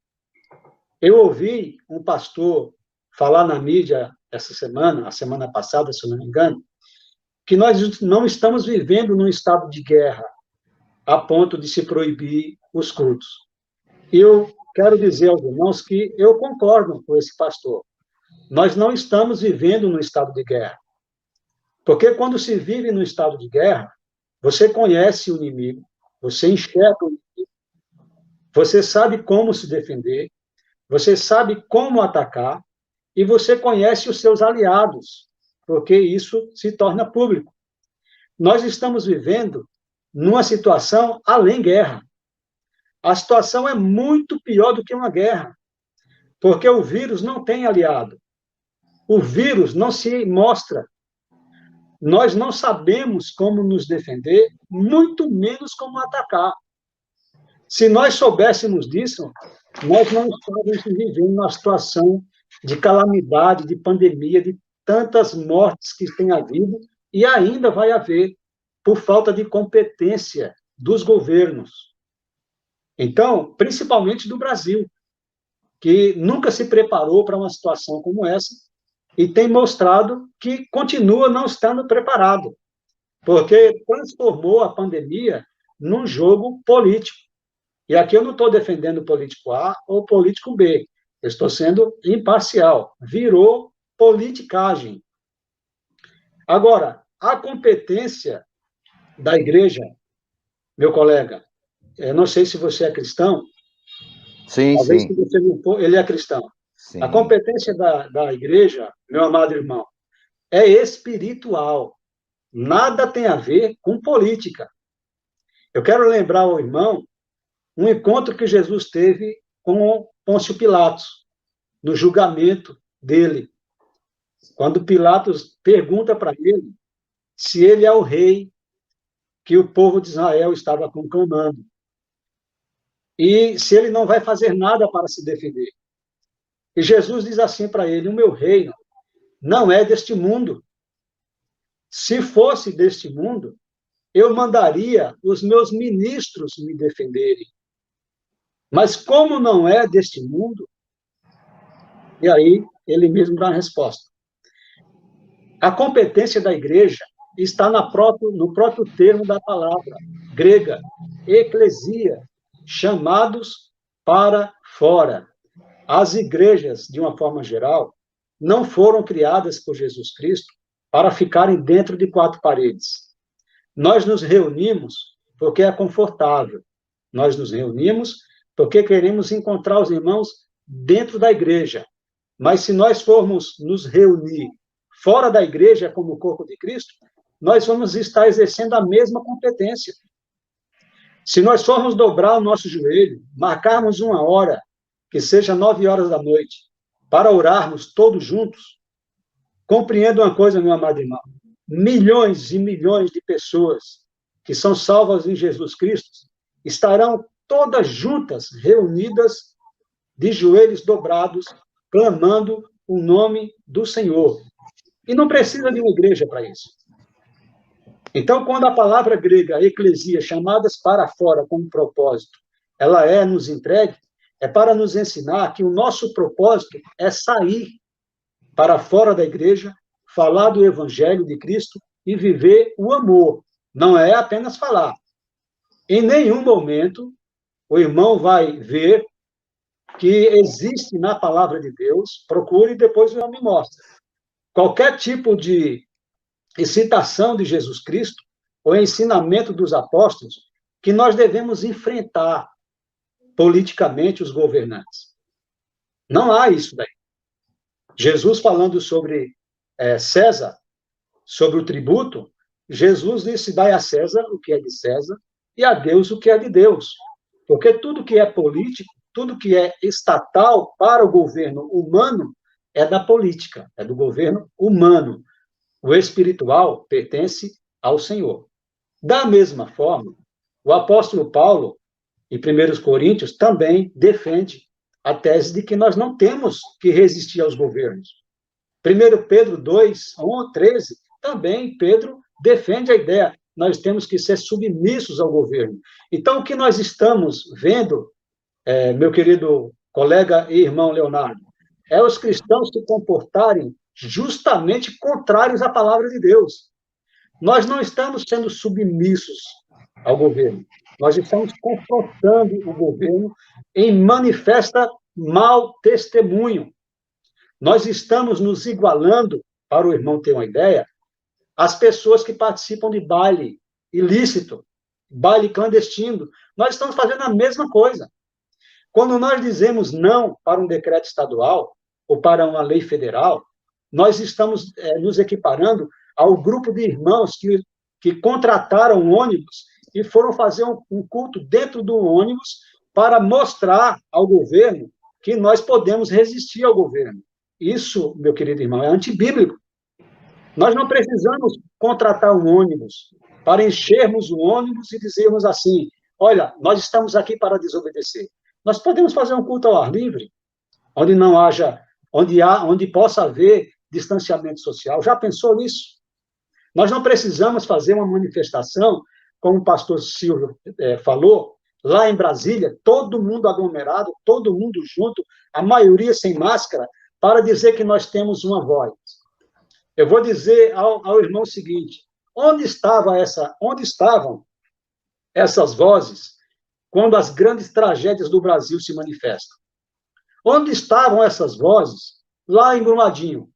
B: Eu ouvi um pastor falar na mídia essa semana, a semana passada, se eu não me engano, que nós não estamos vivendo num estado de guerra a ponto de se proibir os cultos. E eu quero dizer aos irmãos que eu concordo com esse pastor. Nós não estamos vivendo num estado de guerra. Porque quando se vive num estado de guerra, você conhece o inimigo, você enxerga o inimigo, você sabe como se defender, você sabe como atacar, e você conhece os seus aliados, porque isso se torna público. Nós estamos vivendo numa situação além guerra. A situação é muito pior do que uma guerra, porque o vírus não tem aliado. O vírus não se mostra. Nós não sabemos como nos defender, muito menos como atacar. Se nós soubéssemos disso, nós não estávamos vivendo uma situação de calamidade, de pandemia, de tantas mortes que tem havido e ainda vai haver, por falta de competência dos governos. Então, principalmente do Brasil, que nunca se preparou para uma situação como essa e tem mostrado que continua não estando preparado, porque transformou a pandemia num jogo político. E aqui eu não estou defendendo o político A ou o político B, eu estou sendo imparcial. Virou politicagem. Agora, a competência da igreja, meu colega, eu não sei se você é cristão.
A: Sim,
B: talvez
A: sim.
B: Se você não for, ele é cristão.
A: Sim.
B: A competência da igreja, meu amado irmão, é espiritual. Nada tem a ver com política. Eu quero lembrar ao irmão um encontro que Jesus teve com Pôncio Pilatos, no julgamento dele, quando Pilatos pergunta para ele se ele é o rei que o povo de Israel estava conclamando, e se ele não vai fazer nada para se defender. E Jesus diz assim para ele: o meu reino não é deste mundo. Se fosse deste mundo, eu mandaria os meus ministros me defenderem. Mas como não é deste mundo, e aí ele mesmo dá a resposta. A competência da igreja está no próprio termo da palavra grega, eclesia, chamados para fora. As igrejas, de uma forma geral, não foram criadas por Jesus Cristo para ficarem dentro de quatro paredes. Nós nos reunimos porque é confortável. Nós nos reunimos porque queremos encontrar os irmãos dentro da igreja. Mas se nós formos nos reunir fora da igreja como o corpo de Cristo, nós vamos estar exercendo a mesma competência. Se nós formos dobrar o nosso joelho, marcarmos uma hora, que seja 9 horas da noite, para orarmos todos juntos, compreenda uma coisa, meu amado irmão, milhões e milhões de pessoas que são salvas em Jesus Cristo estarão todas juntas, reunidas, de joelhos dobrados, clamando o nome do Senhor. E não precisa de uma igreja para isso. Então, quando a palavra grega, eclesia, chamadas para fora como propósito, ela é nos entregue, é para nos ensinar que o nosso propósito é sair para fora da igreja, falar do evangelho de Cristo e viver o amor. Não é apenas falar. Em nenhum momento o irmão vai ver que existe na palavra de Deus, procure e depois o irmão me mostra. Qualquer tipo de citação de Jesus Cristo ou ensinamento dos apóstolos que nós devemos enfrentar politicamente os governantes. Não há isso daí. Jesus falando sobre César, sobre o tributo, Jesus disse: dai a César o que é de César e a Deus o que é de Deus. Porque tudo que é político, tudo que é estatal para o governo humano é da política, é do governo humano. O espiritual pertence ao Senhor. Da mesma forma, o apóstolo Paulo, em 1 Coríntios, também defende a tese de que nós não temos que resistir aos governos. 1 Pedro 2, 13, também Pedro defende a ideia, nós temos que ser submissos ao governo. Então, o que nós estamos vendo, meu querido colega e irmão Leonardo, é os cristãos se comportarem justamente contrários à palavra de Deus. Nós não estamos sendo submissos ao governo, nós estamos confrontando o governo em manifesta mau testemunho. Nós estamos nos igualando, para o irmão ter uma ideia, às pessoas que participam de baile ilícito, baile clandestino. Nós estamos fazendo a mesma coisa. Quando nós dizemos não para um decreto estadual ou para uma lei federal, nós estamos nos equiparando ao grupo de irmãos que contrataram um ônibus e foram fazer um culto dentro do ônibus para mostrar ao governo que nós podemos resistir ao governo. Isso, meu querido irmão, é antibíblico. Nós não precisamos contratar um ônibus para enchermos o ônibus e dizermos assim, olha, nós estamos aqui para desobedecer. Nós podemos fazer um culto ao ar livre, onde não haja, onde possa haver distanciamento social. Já pensou nisso? Nós não precisamos fazer uma manifestação, como o pastor Silvio falou, lá em Brasília, todo mundo aglomerado, todo mundo junto, a maioria sem máscara, para dizer que nós temos uma voz. Eu vou dizer ao irmão o seguinte, onde estavam essas vozes quando as grandes tragédias do Brasil se manifestam? Onde estavam essas vozes lá em Brumadinho?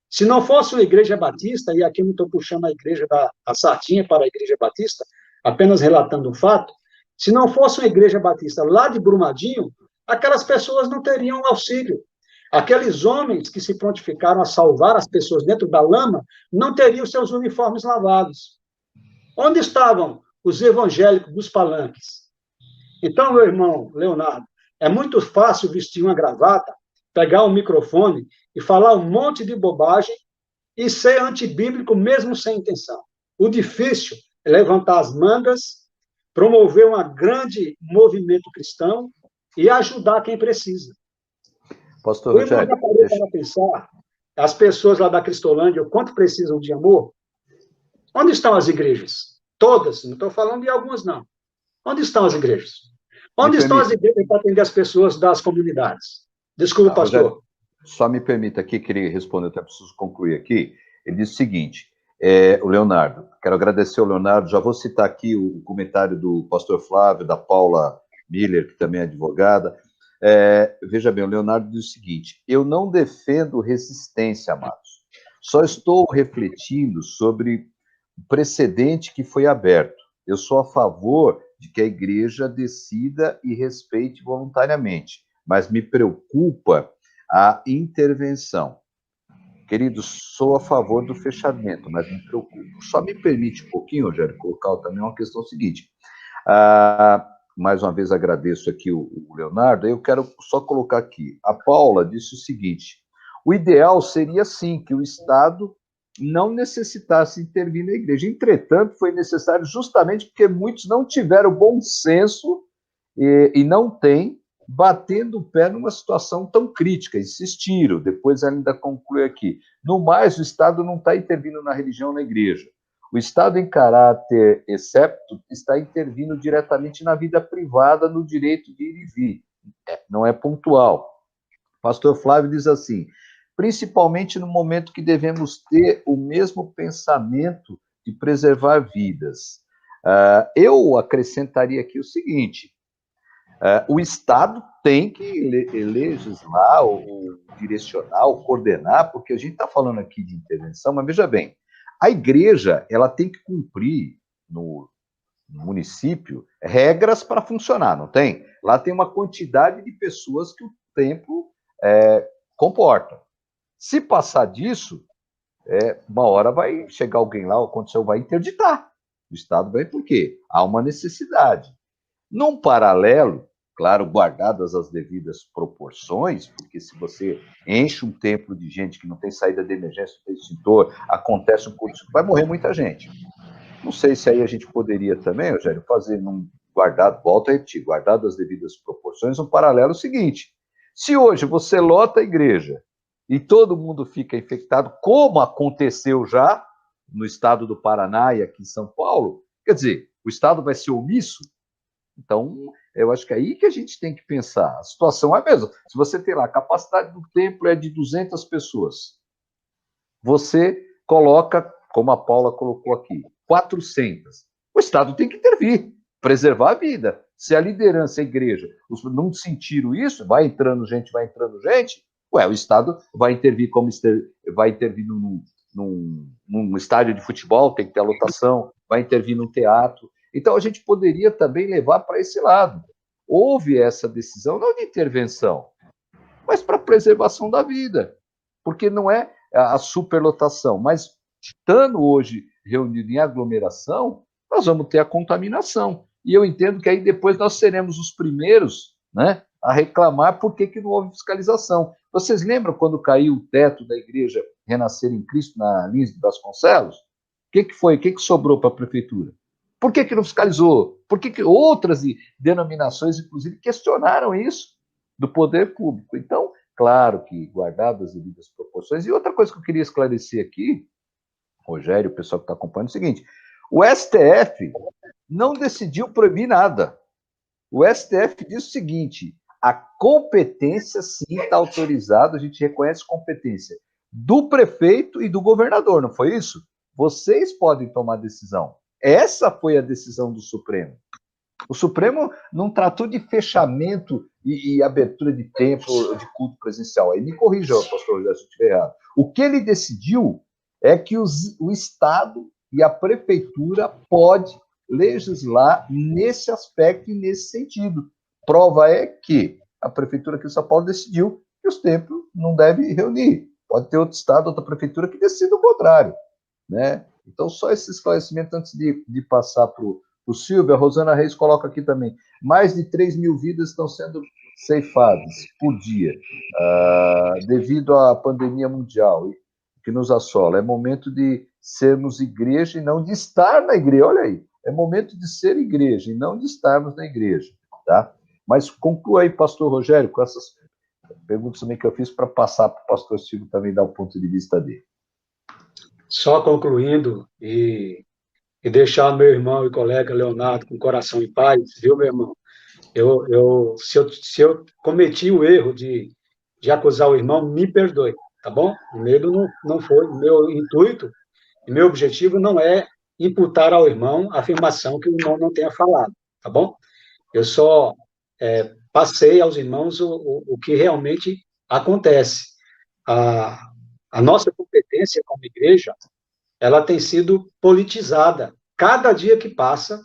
B: Se não fosse uma igreja batista, e aqui não estou puxando a igreja da Sartinha para a igreja batista, apenas relatando um fato, se não fosse uma igreja batista lá de Brumadinho, aquelas pessoas não teriam auxílio. Aqueles homens que se prontificaram a salvar as pessoas dentro da lama não teriam seus uniformes lavados. Onde estavam os evangélicos dos palanques? Então, meu irmão Leonardo, é muito fácil vestir uma gravata, pegar um microfone e falar um monte de bobagem e ser antibíblico mesmo sem intenção. O difícil é levantar as mangas, promover um grande movimento cristão e ajudar quem precisa.
A: Pastor Rogério,
B: para pensar, as pessoas lá da Cristolândia, o quanto precisam de amor? Onde estão as igrejas? Todas, não estou falando de algumas, não. Onde estão as igrejas? Onde estão as igrejas para atender as pessoas das comunidades? Desculpa, pastor.
A: Rogério, só me permita aqui, queria responder, até preciso concluir aqui. Ele diz o seguinte, o Leonardo, quero agradecer ao Leonardo, já vou citar aqui o comentário do pastor Flávio, da Paula Miller, que também é advogada. Veja bem, o Leonardo diz o seguinte, eu não defendo resistência, amados, só estou refletindo sobre o precedente que foi aberto. Eu sou a favor de que a igreja decida e respeite voluntariamente, mas me preocupa a intervenção. Queridos, sou a favor do fechamento, mas me preocupo. Só me permite um pouquinho, Rogério, colocar também uma questão seguinte. Mais uma vez agradeço aqui o Leonardo, eu quero só colocar aqui. A Paula disse o seguinte, o ideal seria, sim, que o Estado não necessitasse intervir na igreja. Entretanto, foi necessário justamente porque muitos não tiveram bom senso e não têm, batendo o pé numa situação tão crítica, insistiram. Depois ela ainda conclui aqui. No mais, o Estado não está intervindo na religião, na igreja. O Estado, em caráter excepto, está intervindo diretamente na vida privada, no direito de ir e vir. Não é pontual. Pastor Flávio diz assim, principalmente no momento que devemos ter o mesmo pensamento de preservar vidas. Eu acrescentaria aqui o seguinte, o Estado tem que legislar, ou direcionar, ou coordenar, porque a gente está falando aqui de intervenção, mas veja bem, a igreja ela tem que cumprir no município regras para funcionar, não tem? Lá tem uma quantidade de pessoas que o templo comporta. Se passar disso, uma hora vai chegar alguém lá, aconteceu, vai interditar. O Estado vai por quê? Há uma necessidade. Num paralelo, claro, guardadas as devidas proporções, porque se você enche um templo de gente que não tem saída de emergência, não tem extintor, acontece um curso, vai morrer muita gente. Não sei se aí a gente poderia também, Rogério, fazer volto a repetir, guardado as devidas proporções, um paralelo seguinte. Se hoje você lota a igreja e todo mundo fica infectado, como aconteceu já no estado do Paraná e aqui em São Paulo, quer dizer, o estado vai ser omisso? Então, eu acho que é aí que a gente tem que pensar. A situação é a mesma. Se você tem lá, a capacidade do templo é de 200 pessoas, você coloca, como a Paula colocou aqui, 400. O Estado tem que intervir, preservar a vida. Se a liderança, a igreja, não sentiram isso, vai entrando gente, ué, o Estado vai intervir como vai intervir num estádio de futebol, tem que ter a lotação, vai intervir num teatro. Então, a gente poderia também levar para esse lado. Houve essa decisão, não de intervenção, mas para preservação da vida. Porque não é a superlotação, mas estando hoje reunido em aglomeração, nós vamos ter a contaminação. E eu entendo que aí depois nós seremos os primeiros, né, a reclamar por que não houve fiscalização. Vocês lembram quando caiu o teto da igreja Renascer em Cristo na Lins de Vasconcelos? O que foi? O que sobrou para a prefeitura? Por que não fiscalizou? Por que outras denominações, inclusive, questionaram isso do poder público? Então, claro que guardado as devidas proporções. E outra coisa que eu queria esclarecer aqui, Rogério, o pessoal que está acompanhando, é o seguinte: o STF não decidiu proibir nada. O STF diz o seguinte: a competência sim está autorizada, a gente reconhece competência do prefeito e do governador, não foi isso? Vocês podem tomar decisão. Essa foi a decisão do Supremo. O Supremo não tratou de fechamento e abertura de templo, de culto presencial. Aí me corrija, pastor, se eu estiver errado. O que ele decidiu é que o Estado e a prefeitura pode legislar nesse aspecto e nesse sentido. Prova é que a prefeitura aqui de São Paulo decidiu que os templos não devem reunir. Pode ter outro Estado, outra prefeitura que decida o contrário, né? Então, só esse esclarecimento antes de passar para o Silvio. A Rosana Reis coloca aqui também: mais de 3 mil vidas estão sendo ceifadas por dia, devido à pandemia mundial que nos assola. É momento de sermos igreja e não de estar na igreja. Olha aí, é momento de ser igreja e não de estarmos na igreja, tá? Mas conclua aí, pastor Rogério, com essas perguntas também que eu fiz, para passar para o pastor Silvio também dar o ponto de vista dele.
B: Só concluindo e deixar meu irmão e colega Leonardo com o coração em paz, viu, meu irmão? Se eu cometi o erro de acusar o irmão, me perdoe, tá bom? O medo não foi o meu intuito, e meu objetivo não é imputar ao irmão a afirmação que o irmão não tenha falado, tá bom? Eu só passei aos irmãos o que realmente acontece. A nossa competência como igreja, ela tem sido politizada. Cada dia que passa,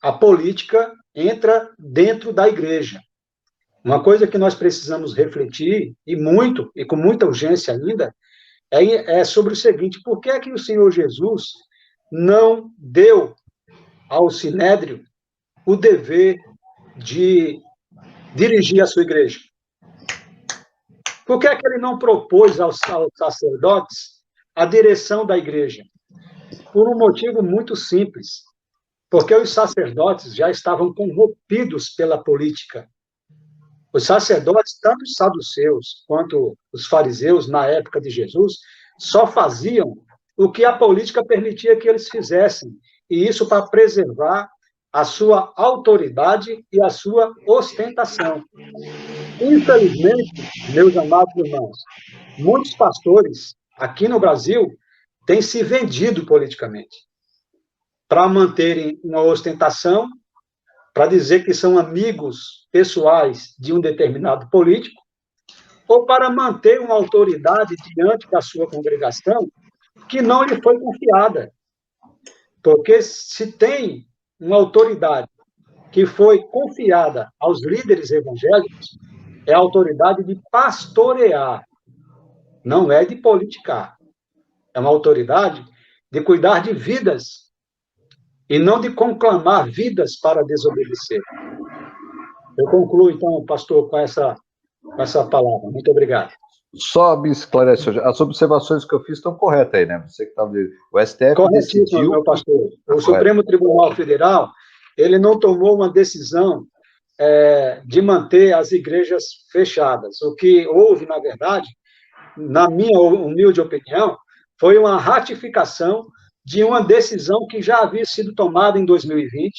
B: a política entra dentro da igreja. Uma coisa que nós precisamos refletir, e com muita urgência ainda, é sobre o seguinte: por que é que o Senhor Jesus não deu ao Sinédrio o dever de dirigir a sua igreja? Por que é que ele não propôs aos sacerdotes a direção da igreja? Por um motivo muito simples: porque os sacerdotes já estavam corrompidos pela política. Os sacerdotes, tanto os saduceus quanto os fariseus, na época de Jesus, só faziam o que a política permitia que eles fizessem, e isso para preservar a sua autoridade e a sua ostentação. Infelizmente, meus amados irmãos, muitos pastores aqui no Brasil têm se vendido politicamente para manterem uma ostentação, para dizer que são amigos pessoais de um determinado político, ou para manter uma autoridade diante da sua congregação que não lhe foi confiada. Porque se tem uma autoridade que foi confiada aos líderes evangélicos, é a autoridade de pastorear, não é de politicar. É uma autoridade de cuidar de vidas e não de conclamar vidas para desobedecer. Eu concluo, então, pastor, com essa palavra. Muito obrigado.
A: Só me esclarece, as observações que eu fiz estão corretas aí, né? Você que está vendo. O STF
B: Corretíssimo,
A: decidiu...
B: meu pastor. O Supremo Tribunal Federal, ele não tomou uma decisão de manter as igrejas fechadas. O que houve, na verdade, na minha humilde opinião, foi uma ratificação de uma decisão que já havia sido tomada em 2020,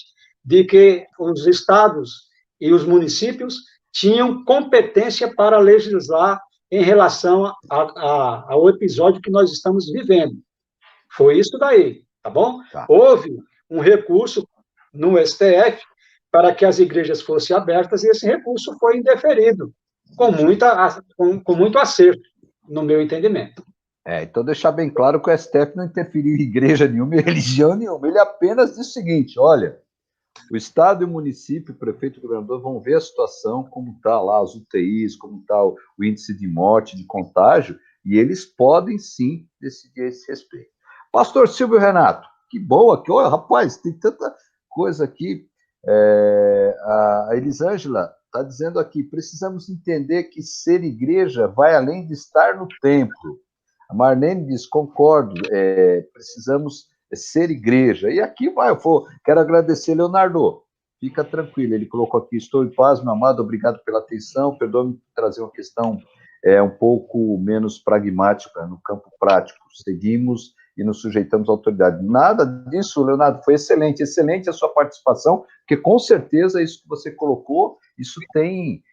B: de que os estados e os municípios tinham competência para legislar em relação ao episódio que nós estamos vivendo. Foi isso daí, tá bom?
A: Tá.
B: Houve um recurso no STF para que as igrejas fossem abertas e esse recurso foi indeferido, com muito acerto, no meu entendimento.
A: Então deixar bem claro que o STF não interferiu em igreja nenhuma, em religião nenhuma. Ele apenas disse o seguinte: olha, o Estado e o município, o prefeito e o governador vão ver a situação, como está lá as UTIs, como está o índice de morte, de contágio, e eles podem sim decidir a esse respeito. Pastor Silvio Renato, que bom aqui, olha, rapaz, tem tanta coisa aqui. A Elisângela está dizendo aqui: precisamos entender que ser igreja vai além de estar no templo. A Marlene diz: concordo, precisamos ser igreja. E aqui quero agradecer, Leonardo, fica tranquilo, ele colocou aqui: estou em paz, meu amado, obrigado pela atenção, perdoe-me por trazer uma questão um pouco menos pragmática, no campo prático, seguimos e nos sujeitamos à autoridade. Nada disso, Leonardo, foi excelente a sua participação, porque com certeza isso que você colocou, isso tem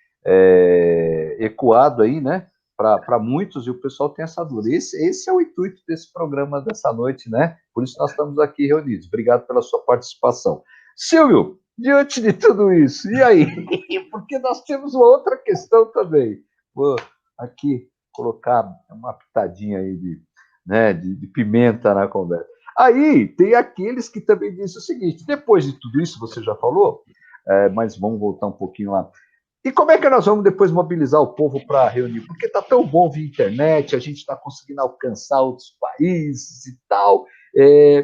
A: ecoado aí, né, para muitos, e o pessoal tem essa dúvida. Esse é o intuito desse programa dessa noite, né? Por isso nós estamos aqui reunidos. Obrigado pela sua participação. Silvio, diante de tudo isso, e aí? Porque nós temos uma outra questão também. Vou aqui colocar uma pitadinha aí de pimenta na conversa. Aí tem aqueles que também dizem o seguinte: depois de tudo isso, você já falou, mas vamos voltar um pouquinho lá. E como é que nós vamos depois mobilizar o povo para reunir? Porque está tão bom via internet, a gente está conseguindo alcançar outros países e tal. E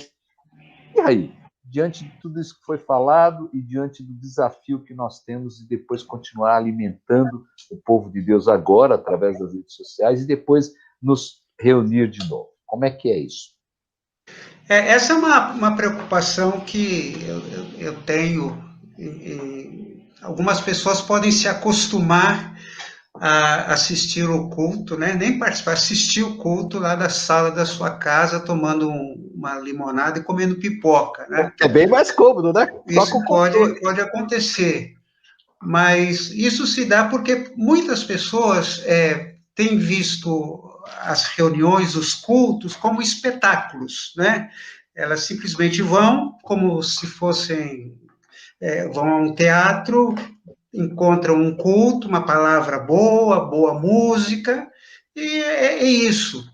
A: aí, diante de tudo isso que foi falado e diante do desafio que nós temos de depois continuar alimentando o povo de Deus agora, através das redes sociais, e depois nos reunir de novo. Como é que é isso?
C: Essa é uma preocupação que eu tenho. Algumas pessoas podem se acostumar a assistir o culto, né? Nem participar, assistir o culto lá da sala da sua casa, tomando uma limonada e comendo pipoca, né?
A: É bem mais cômodo, né?
C: Isso pode acontecer, mas isso se dá porque muitas pessoas têm visto as reuniões, os cultos, como espetáculos, né? Elas simplesmente vão como se fossem... vão a um teatro, encontram um culto, uma palavra boa música, e é isso.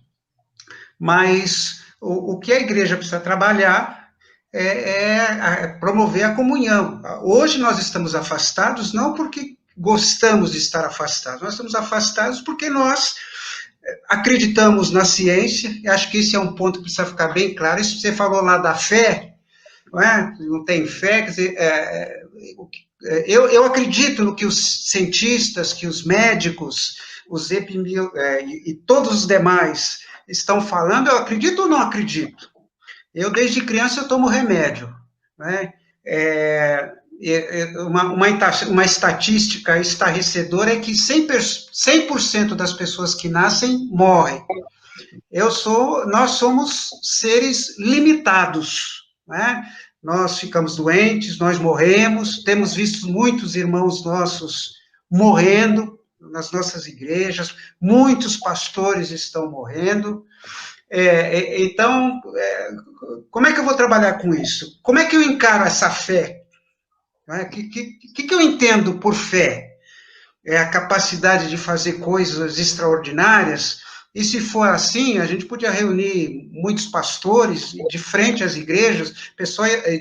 C: Mas o que a igreja precisa trabalhar é promover a comunhão. Hoje nós estamos afastados, não porque gostamos de estar afastados, nós estamos afastados porque nós acreditamos na ciência, e acho que esse é um ponto que precisa ficar bem claro. Isso você falou lá da fé, não tem fé, quer dizer, eu acredito no que os cientistas, que os médicos, os e todos os demais estão falando. Eu acredito ou não acredito? Eu, desde criança, eu tomo remédio, né? Uma estatística estarrecedora é que 100% das pessoas que nascem morrem. Nós somos seres limitados, né? Nós ficamos doentes, nós morremos, temos visto muitos irmãos nossos morrendo nas nossas igrejas, muitos pastores estão morrendo. Então, como é que eu vou trabalhar com isso? Como é que eu encaro essa fé? O que eu entendo por fé? É a capacidade de fazer coisas extraordinárias. E se for assim, a gente podia reunir muitos pastores de frente às igrejas,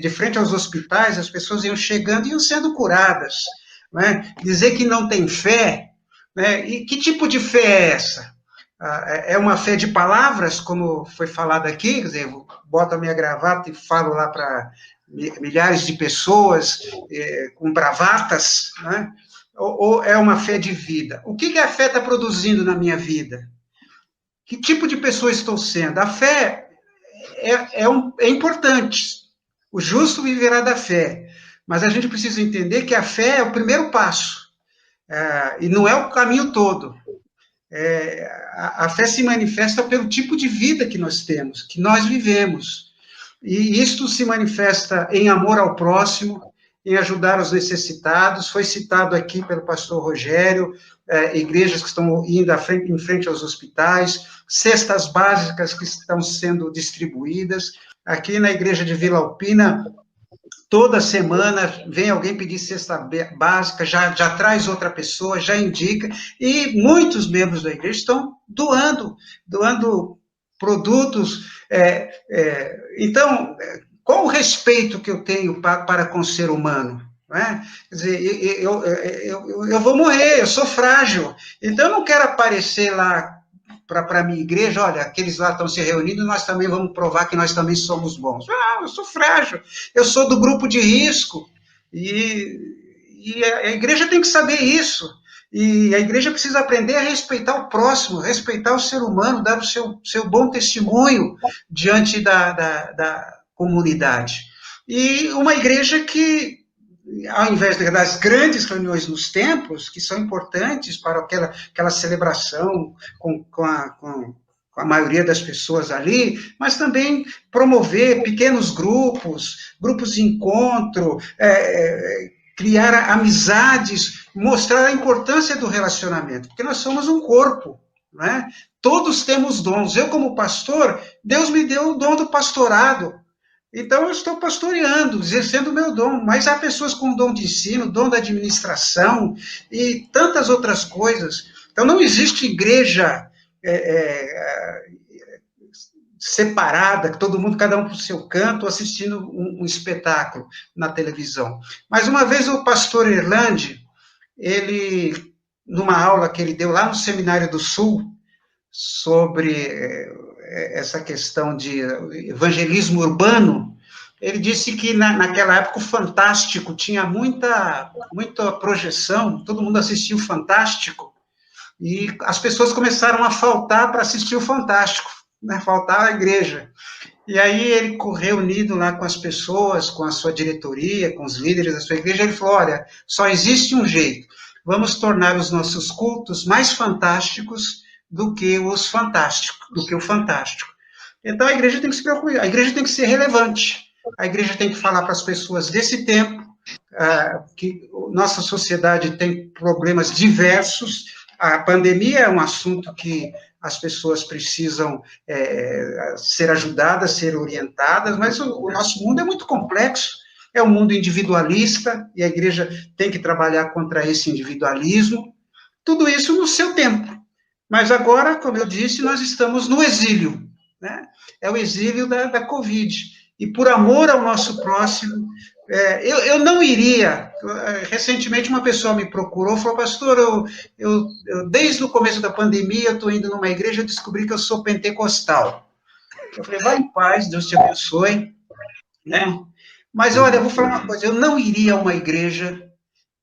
C: de frente aos hospitais, as pessoas iam chegando e iam sendo curadas, né? Dizer que não tem fé, né? E que tipo de fé é essa? É uma fé de palavras, como foi falado aqui, quer dizer, eu boto a minha gravata e falo lá para milhares de pessoas com bravatas, né? Ou é uma fé de vida? O que a fé está produzindo na minha vida? Que tipo de pessoa estou sendo? A fé é importante. O justo viverá da fé. Mas a gente precisa entender que a fé é o primeiro passo. E não é o caminho todo. A fé se manifesta pelo tipo de vida que nós temos, que nós vivemos. E isto se manifesta em amor ao próximo, em ajudar os necessitados. Foi citado aqui pelo pastor Rogério, igrejas que estão indo em frente aos hospitais, cestas básicas que estão sendo distribuídas. Aqui na igreja de Vila Alpina, toda semana vem alguém pedir cesta básica, já traz outra pessoa, já indica, e muitos membros da igreja estão doando produtos. Então, qual o respeito que eu tenho para com o ser humano? Não é? Quer dizer, eu vou morrer, eu sou frágil, então eu não quero aparecer lá para a minha igreja, olha, aqueles lá estão se reunindo, nós também vamos provar que nós também somos bons. Eu sou frágil, eu sou do grupo de risco, e a igreja tem que saber isso, e a igreja precisa aprender a respeitar o próximo, respeitar o ser humano, dar o seu bom testemunho diante da comunidade. E uma igreja que, ao invés das grandes reuniões nos templos, que são importantes para aquela celebração com a maioria das pessoas ali, mas também promover pequenos grupos de encontro, criar amizades, mostrar a importância do relacionamento, porque nós somos um corpo, não é? Todos temos dons. Eu, como pastor, Deus me deu o dom do pastorado. Então, eu estou pastoreando, exercendo o meu dom, mas há pessoas com dom de ensino, dom da administração e tantas outras coisas. Então, não existe igreja separada, que todo mundo, cada um para o seu canto, assistindo um espetáculo na televisão. Mas uma vez o pastor Erlande, ele, numa aula que ele deu lá no Seminário do Sul, sobre essa questão de evangelismo urbano, ele disse que naquela época o Fantástico tinha muita projeção, todo mundo assistia o Fantástico, e as pessoas começaram a faltar para assistir o Fantástico, né? Faltar a igreja. E aí ele reunido lá com as pessoas, com a sua diretoria, com os líderes da sua igreja, ele falou, olha, só existe um jeito, vamos tornar os nossos cultos mais fantásticos do que o fantástico. Então a igreja tem que se preocupar, a igreja tem que ser relevante, a igreja tem que falar para as pessoas desse tempo, que nossa sociedade tem problemas diversos, a pandemia é um assunto que as pessoas precisam ser ajudadas, ser orientadas, mas o nosso mundo é muito complexo, é um mundo individualista, e a igreja tem que trabalhar contra esse individualismo, tudo isso no seu tempo. Mas agora, como eu disse, nós estamos no exílio, né? É o exílio da Covid. E por amor ao nosso próximo, eu não iria. Recentemente, uma pessoa me procurou e falou, pastor, eu desde o começo da pandemia, eu estou indo numa igreja, eu descobri que eu sou pentecostal. Eu falei, vai em paz, Deus te abençoe, né? Mas, olha, eu vou falar uma coisa, eu não iria a uma igreja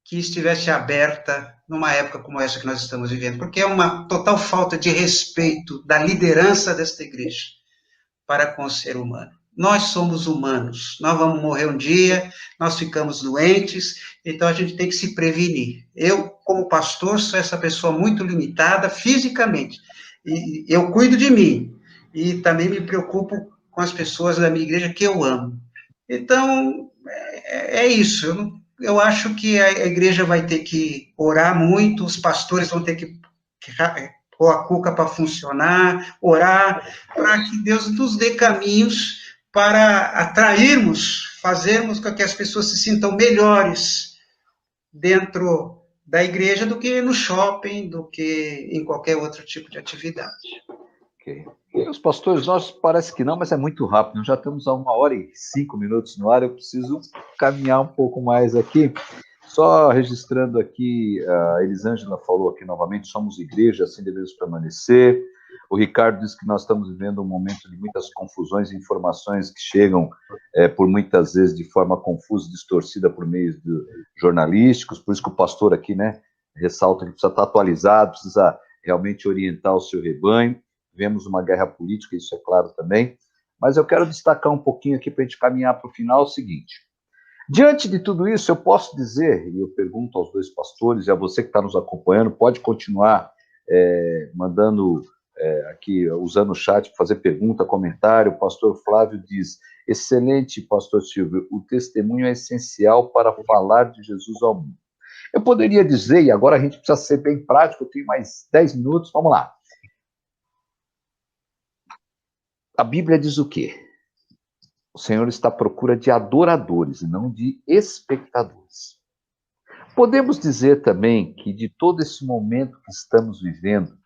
C: que estivesse aberta numa época como essa que nós estamos vivendo, porque é uma total falta de respeito da liderança desta igreja para com o ser humano. Nós somos humanos, nós vamos morrer um dia, nós ficamos doentes, então a gente tem que se prevenir. Eu, como pastor, sou essa pessoa muito limitada fisicamente, e eu cuido de mim, e também me preocupo com as pessoas da minha igreja que eu amo. Então, é isso, eu acho que a igreja vai ter que orar muito, os pastores vão ter que pôr a cuca para funcionar, orar, para que Deus nos dê caminhos para atrairmos, fazermos com que as pessoas se sintam melhores dentro da igreja do que no shopping, do que em qualquer outro tipo de atividade.
A: Ok. E os pastores, nós parece que não, mas é muito rápido. Nós já estamos a 1h05 no ar. Eu preciso caminhar um pouco mais aqui. Só registrando aqui, a Elisângela falou aqui novamente, somos igreja, assim devemos permanecer. O Ricardo disse que nós estamos vivendo um momento de muitas confusões e informações que chegam por muitas vezes de forma confusa e distorcida por meios jornalísticos. Por isso que o pastor aqui, né, ressalta que precisa estar atualizado, precisa realmente orientar o seu rebanho. vivemos uma guerra política, isso é claro também, mas eu quero destacar um pouquinho aqui para a gente caminhar para o final o seguinte. Diante de tudo isso, eu posso dizer, e eu pergunto aos dois pastores e a você que está nos acompanhando, pode continuar mandando aqui, usando o chat para fazer pergunta, comentário. O pastor Flávio diz, excelente, pastor Silvio, o testemunho é essencial para falar de Jesus ao mundo. Eu poderia dizer, e agora a gente precisa ser bem prático, eu tenho mais 10 minutos, vamos lá. A Bíblia diz o quê? O Senhor está à procura de adoradores e não de espectadores. Podemos dizer também que de todo esse momento que estamos vivendo,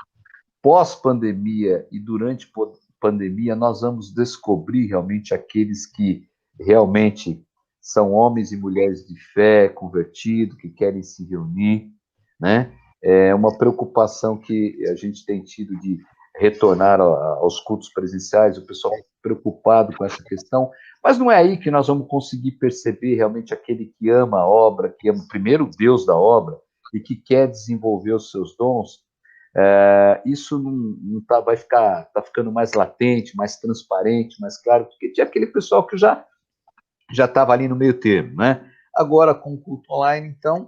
A: pós-pandemia e durante pandemia, nós vamos descobrir realmente aqueles que realmente são homens e mulheres de fé, convertidos, que querem se reunir, né? É uma preocupação que a gente tem tido de retornar aos cultos presenciais, o pessoal preocupado com essa questão, mas não é aí que nós vamos conseguir perceber realmente aquele que ama a obra, que ama primeiro o Deus da obra e que quer desenvolver os seus dons. Isso não vai ficar, está ficando mais latente, mais transparente, mais claro, porque tinha aquele pessoal que já estava ali no meio termo, né? Agora, com o culto online, então,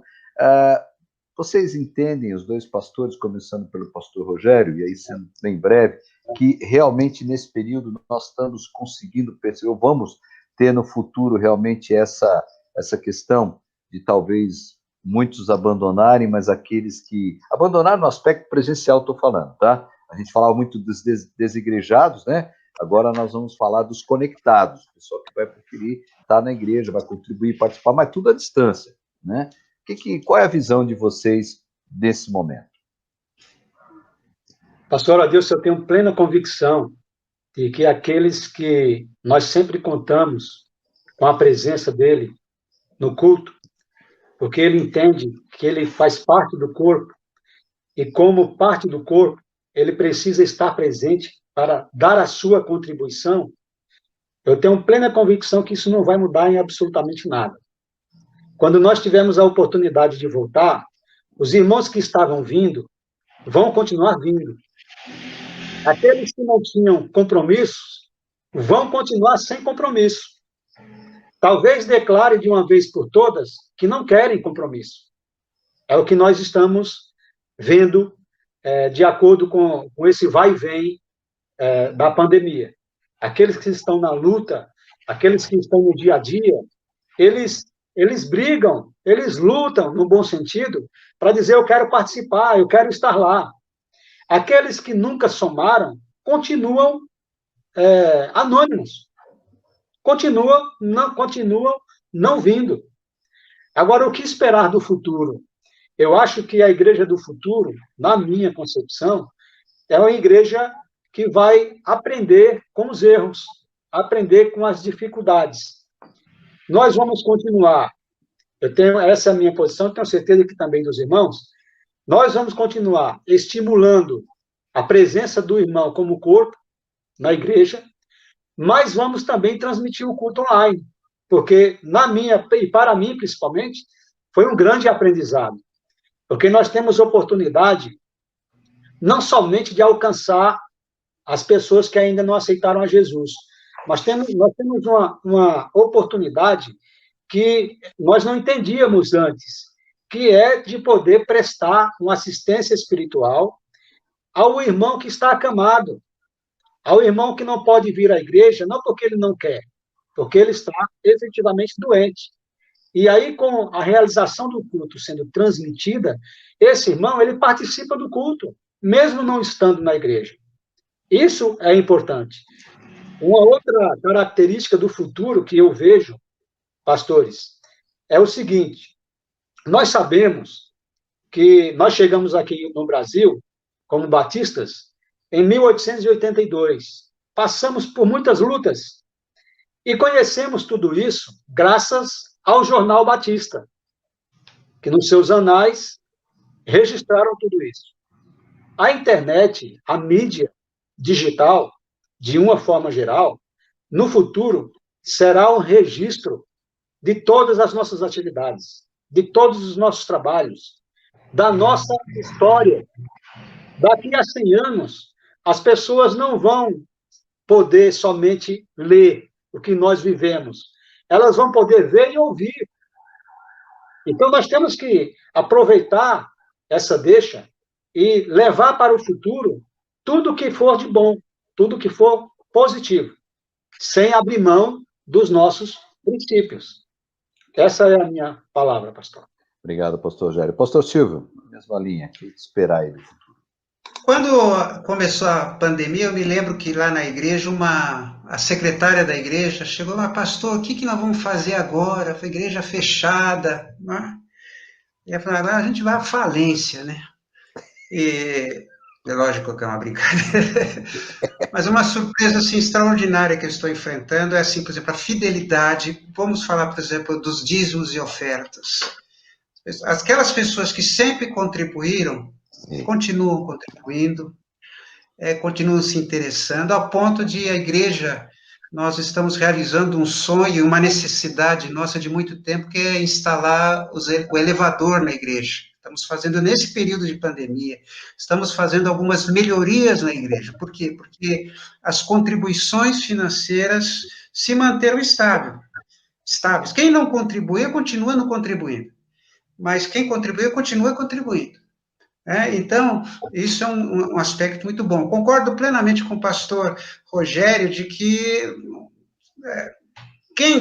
A: vocês entendem, os dois pastores, começando pelo pastor Rogério, e aí sendo bem breve, que realmente nesse período nós estamos conseguindo perceber, ou vamos ter no futuro realmente essa questão de talvez muitos abandonarem, mas aqueles que... Abandonar no aspecto presencial, estou falando, tá? A gente falava muito dos desigrejados, né? Agora nós vamos falar dos conectados, o pessoal que vai preferir estar na igreja, vai contribuir, participar, mas tudo à distância, né? Qual é a visão de vocês nesse momento?
B: Pastor Adilson, eu tenho plena convicção de que aqueles que nós sempre contamos com a presença dele no culto, porque ele entende que ele faz parte do corpo, e como parte do corpo, ele precisa estar presente para dar a sua contribuição. Eu tenho plena convicção que isso não vai mudar em absolutamente nada. Quando nós tivermos a oportunidade de voltar, os irmãos que estavam vindo vão continuar vindo. Aqueles que não tinham compromissos vão continuar sem compromisso. Talvez declare de uma vez por todas que não querem compromisso. É o que nós estamos vendo de acordo com esse vai e vem da pandemia. Aqueles que estão na luta, aqueles que estão no dia a dia, eles brigam, eles lutam, no bom sentido, para dizer eu quero participar, eu quero estar lá. Aqueles que nunca somaram continuam anônimos, continuam não vindo. Agora, o que esperar do futuro? Eu acho que a igreja do futuro, na minha concepção, é uma igreja que vai aprender com os erros, aprender com as dificuldades. Nós vamos continuar, essa é a minha posição, tenho certeza que também dos irmãos, nós vamos continuar estimulando a presença do irmão como corpo na igreja, mas vamos também transmitir o culto online, porque e para mim principalmente, foi um grande aprendizado, porque nós temos oportunidade não somente de alcançar as pessoas que ainda não aceitaram a Jesus, nós temos uma oportunidade que nós não entendíamos antes, que é de poder prestar uma assistência espiritual ao irmão que está acamado, ao irmão que não pode vir à igreja, não porque ele não quer, porque ele está efetivamente doente. E aí, com a realização do culto sendo transmitida, esse irmão, ele participa do culto, mesmo não estando na igreja. Isso é importante. Uma outra característica do futuro que eu vejo, pastores, é o seguinte: nós sabemos que nós chegamos aqui no Brasil, como batistas, em 1882. Passamos por muitas lutas e conhecemos tudo isso graças ao Jornal Batista, que nos seus anais registraram tudo isso. A internet, a mídia digital, de uma forma geral, no futuro, será um registro de todas as nossas atividades, de todos os nossos trabalhos, da nossa história. Daqui a 100 anos, as pessoas não vão poder somente ler o que nós vivemos. Elas vão poder ver e ouvir. Então, nós temos que aproveitar essa deixa e levar para o futuro tudo que for de bom, tudo que for positivo, sem abrir mão dos nossos princípios. Essa é a minha palavra, pastor.
A: Obrigado, pastor Rogério. Pastor Silvio, mesma linha, o que esperar aí do futuro?
C: Quando começou a pandemia, eu me lembro que lá na igreja, a secretária da igreja chegou lá, pastor, o que nós vamos fazer agora? A igreja fechada, né? E ela falou, agora a gente vai à falência, né? E é lógico que é uma brincadeira, mas uma surpresa assim, extraordinária que eu estou enfrentando é assim, por exemplo, a fidelidade. Vamos falar, por exemplo, dos dízimos e ofertas. Aquelas pessoas que sempre contribuíram, continuam contribuindo, continuam se interessando, ao ponto de a igreja, nós estamos realizando um sonho, uma necessidade nossa de muito tempo, que é instalar o elevador na igreja. Estamos fazendo nesse período de pandemia, estamos fazendo algumas melhorias na igreja. Por quê? Porque as contribuições financeiras se manteram estáveis. Quem não contribuía, continua não contribuindo. Mas quem contribuiu, continua contribuindo. Então, isso é um aspecto muito bom. Concordo plenamente com o pastor Rogério de que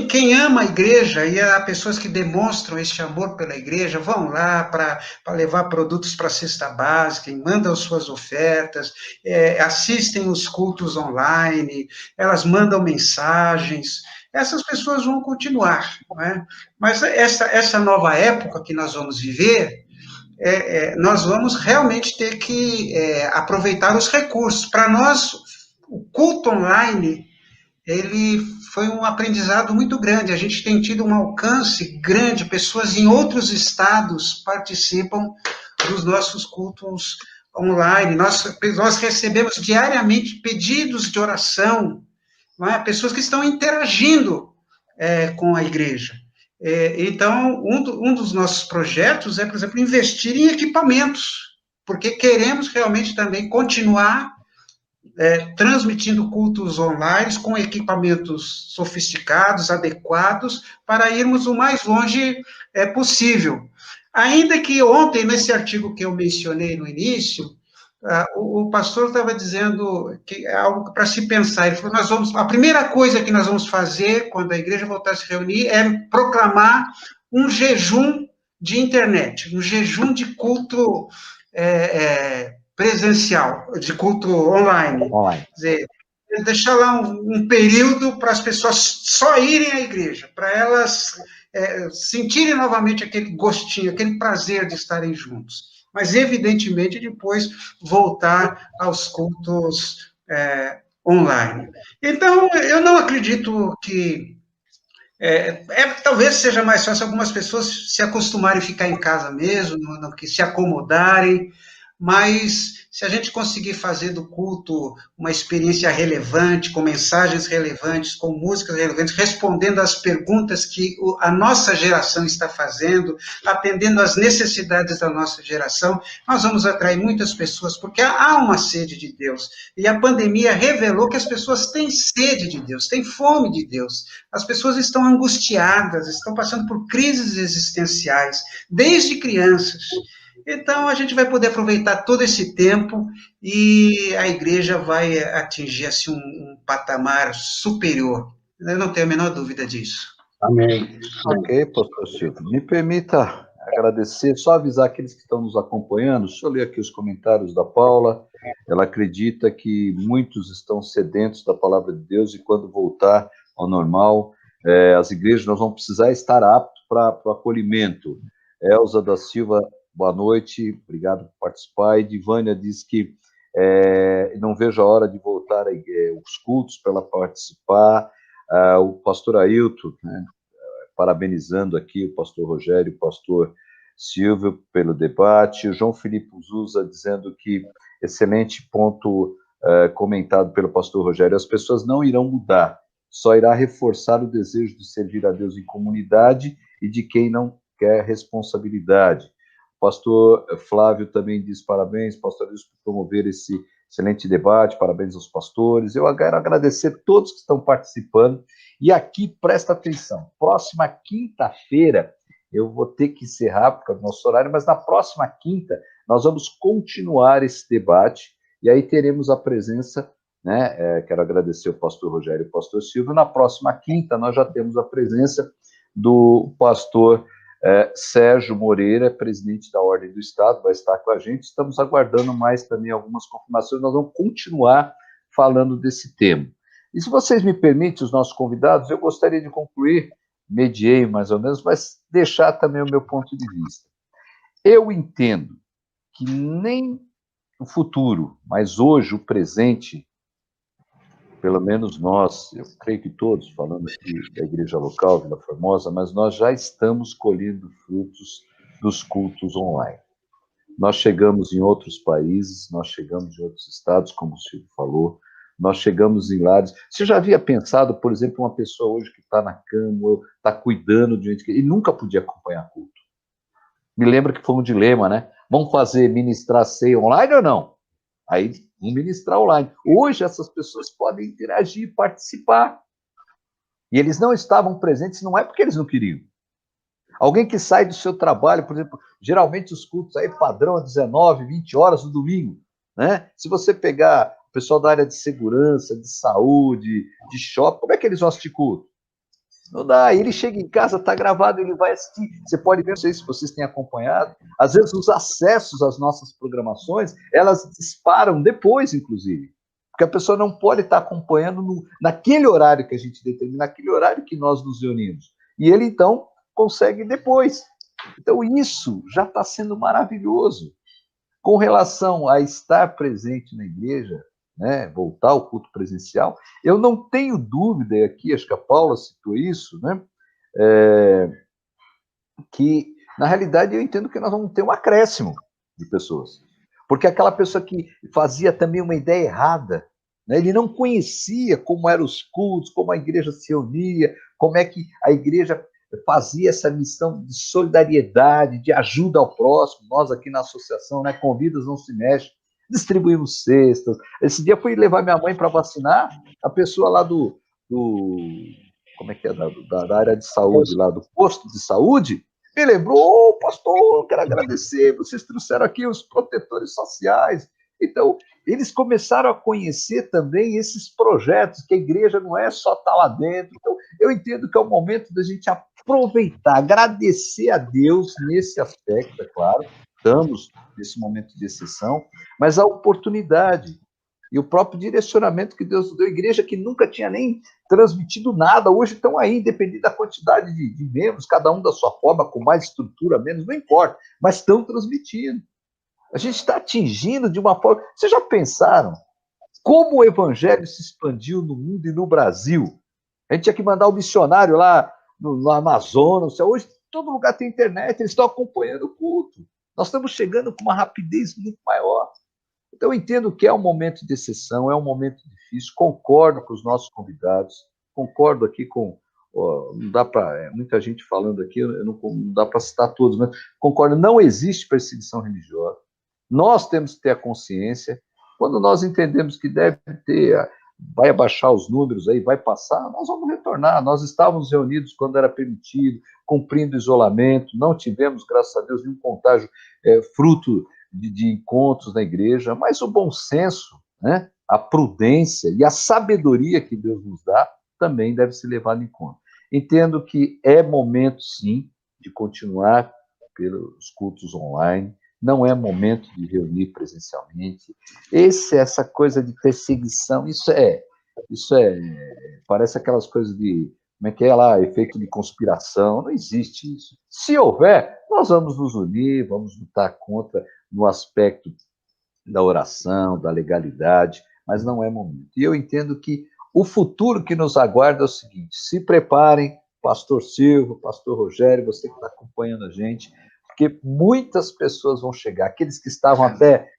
C: quem ama a igreja, e há pessoas que demonstram esse amor pela igreja, vão lá para levar produtos para a cesta básica, mandam suas ofertas, assistem os cultos online, elas mandam mensagens. Essas pessoas vão continuar, não é? Mas essa nova época que nós vamos viver, nós vamos realmente ter que aproveitar os recursos. Para nós, o culto online, ele foi um aprendizado muito grande. A gente tem tido um alcance grande, pessoas em outros estados participam dos nossos cultos online. Nós recebemos diariamente pedidos de oração, não é? Pessoas que estão interagindo com a igreja. Então, um dos nossos projetos é, por exemplo, investir em equipamentos, porque queremos realmente também continuar transmitindo cultos online com equipamentos sofisticados, adequados, para irmos o mais longe possível. Ainda que ontem, nesse artigo que eu mencionei no início, o pastor estava dizendo que é algo para se pensar. Ele falou, a primeira coisa que nós vamos fazer quando a igreja voltar a se reunir é proclamar um jejum de internet, um jejum de culto presencial, de culto online. Quer dizer, deixar lá um período para as pessoas só irem à igreja, para elas sentirem novamente aquele gostinho, aquele prazer de estarem juntos. Mas, evidentemente, depois voltar aos cultos online. Então, eu não acredito que... talvez seja mais fácil algumas pessoas se acostumarem a ficar em casa mesmo, que se acomodarem, mas se a gente conseguir fazer do culto uma experiência relevante, com mensagens relevantes, com músicas relevantes, respondendo às perguntas que a nossa geração está fazendo, atendendo às necessidades da nossa geração, nós vamos atrair muitas pessoas, porque há uma sede de Deus. E a pandemia revelou que as pessoas têm sede de Deus, têm fome de Deus. As pessoas estão angustiadas, estão passando por crises existenciais, desde crianças. Então, a gente vai poder aproveitar todo esse tempo e a igreja vai atingir assim, um patamar superior. Eu não tenho a menor dúvida disso.
B: Amém.
A: Ok, pastor Silvio. Me permita agradecer, só avisar aqueles que estão nos acompanhando. Deixa eu ler aqui os comentários da Paula. Ela acredita que muitos estão sedentos da palavra de Deus e quando voltar ao normal, as igrejas nós vamos precisar estar aptos para o acolhimento. Elza da Silva, boa noite, obrigado por participar. E Divânia diz que não vejo a hora de voltar os cultos para ela participar. O pastor Ailton, né, parabenizando aqui o pastor Rogério e o pastor Silvio pelo debate. O João Felipe Zusa dizendo que excelente ponto comentado pelo pastor Rogério. As pessoas não irão mudar, só irá reforçar o desejo de servir a Deus em comunidade e de quem não quer responsabilidade. O pastor Flávio também diz parabéns, pastor Deus, por promover esse excelente debate, parabéns aos pastores. Eu quero agradecer todos que estão participando. E aqui, presta atenção, próxima quinta-feira, eu vou ter que encerrar por causa do nosso horário, mas na próxima quinta nós vamos continuar esse debate, e aí teremos a presença, né, quero agradecer o pastor Rogério e o pastor Silvio. Na próxima quinta nós já temos a presença do pastor Sérgio Moreira, presidente da Ordem do Estado, vai estar com a gente. Estamos aguardando mais também algumas confirmações, nós vamos continuar falando desse tema. E se vocês me permitem, os nossos convidados, eu gostaria de concluir, mediei mais ou menos, mas deixar também o meu ponto de vista. Eu entendo que nem o futuro, mas hoje o presente, pelo menos nós, eu creio que todos, falando aqui da igreja local, Vila Formosa, mas nós já estamos colhendo frutos dos cultos online. Nós chegamos em outros países, nós chegamos em outros estados, como o Silvio falou, nós chegamos em lares. Você já havia pensado, por exemplo, uma pessoa hoje que está na cama, ou está cuidando de gente que... e nunca podia acompanhar culto. Me lembra que foi um dilema, né? Vamos ministrar ceia online ou não? Aí, vamos ministrar online. Hoje, essas pessoas podem interagir, participar. E eles não estavam presentes, não é porque eles não queriam. Alguém que sai do seu trabalho, por exemplo, geralmente os cultos aí padrão 19, 20 horas no domingo, né? Se você pegar o pessoal da área de segurança, de saúde, de shopping, como é que eles vão assistir culto? Não dá, ele chega em casa, está gravado, ele vai assistir. Você pode ver, não sei se vocês têm acompanhado, às vezes os acessos às nossas programações, elas disparam depois, inclusive. Porque a pessoa não pode estar acompanhando naquele horário que a gente determina, naquele horário que nós nos reunimos. E ele, então, consegue depois. Então, isso já está sendo maravilhoso. Com relação a estar presente na igreja, né, voltar ao culto presencial, eu não tenho dúvida, e aqui acho que a Paula citou isso, né, que, na realidade, eu entendo que nós vamos ter um acréscimo de pessoas. Porque aquela pessoa que fazia também uma ideia errada, né, ele não conhecia como eram os cultos, como a igreja se reunia, como é que a igreja fazia essa missão de solidariedade, de ajuda ao próximo. Nós aqui na associação, né, Convidas Não Se Mexe, distribuímos cestas. Esse dia eu fui levar minha mãe para vacinar, a pessoa lá como é que é, da área de saúde, lá do posto de saúde, me lembrou, pastor, quero agradecer, vocês trouxeram aqui os protetores sociais. Então, eles começaram a conhecer também esses projetos, que a igreja não é só estar lá dentro. Então, eu entendo que é o momento da gente aproveitar, agradecer a Deus nesse aspecto, é claro, estamos nesse momento de exceção, mas a oportunidade e o próprio direcionamento que Deus nos deu, a igreja que nunca tinha nem transmitido nada, hoje estão aí, independente da quantidade de membros, cada um da sua forma, com mais estrutura, menos, não importa, mas estão transmitindo. A gente está atingindo de uma forma... Vocês já pensaram como o evangelho se expandiu no mundo e no Brasil? A gente tinha que mandar o missionário lá no Amazonas, hoje todo lugar tem internet, eles estão acompanhando o culto. Nós estamos chegando com uma rapidez muito maior. Então, eu entendo que é um momento de exceção, é um momento difícil, concordo com os nossos convidados, concordo aqui com... não dá para... muita gente falando aqui, não dá para citar todos, mas concordo, não existe perseguição religiosa. Nós temos que ter a consciência, quando nós entendemos que deve ter, vai abaixar os números aí, vai passar, nós vamos retornar. Nós estávamos reunidos quando era permitido, cumprindo isolamento, não tivemos, graças a Deus, nenhum contágio fruto de encontros na igreja, mas o bom senso, né, a prudência e a sabedoria que Deus nos dá também deve ser levado em conta. Entendo que é momento, sim, de continuar pelos cultos online, não é momento de reunir presencialmente. Essa coisa de perseguição, isso parece aquelas coisas de, como é que é lá, efeito de conspiração, não existe isso. Se houver, nós vamos nos unir, vamos lutar contra no aspecto da oração, da legalidade, mas não é momento. E eu entendo que o futuro que nos aguarda é o seguinte, se preparem, pastor Silvio, pastor Rogério, você que está acompanhando a gente, porque muitas pessoas vão chegar, aqueles que estavam até,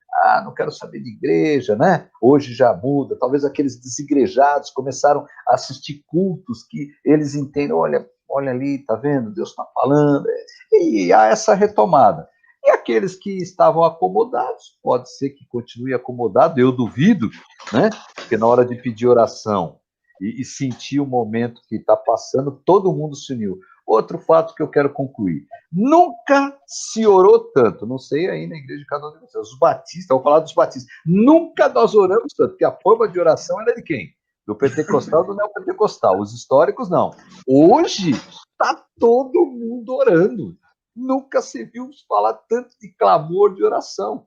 A: não quero saber de igreja, né? Hoje já muda, talvez aqueles desigrejados começaram a assistir cultos que eles entendem, olha ali, tá vendo? Deus está falando, e há essa retomada. E aqueles que estavam acomodados, pode ser que continue acomodado, eu duvido, né? Porque na hora de pedir oração e sentir o momento que está passando, todo mundo se uniu. Outro fato que eu quero concluir: nunca se orou tanto, não sei aí na igreja de cada um de vocês, os batistas, vou falar dos batistas, nunca nós oramos tanto, porque a forma de oração era de quem? Do pentecostal e do neopentecostal, os históricos não. Hoje está todo mundo orando, nunca se viu falar tanto de clamor, de oração.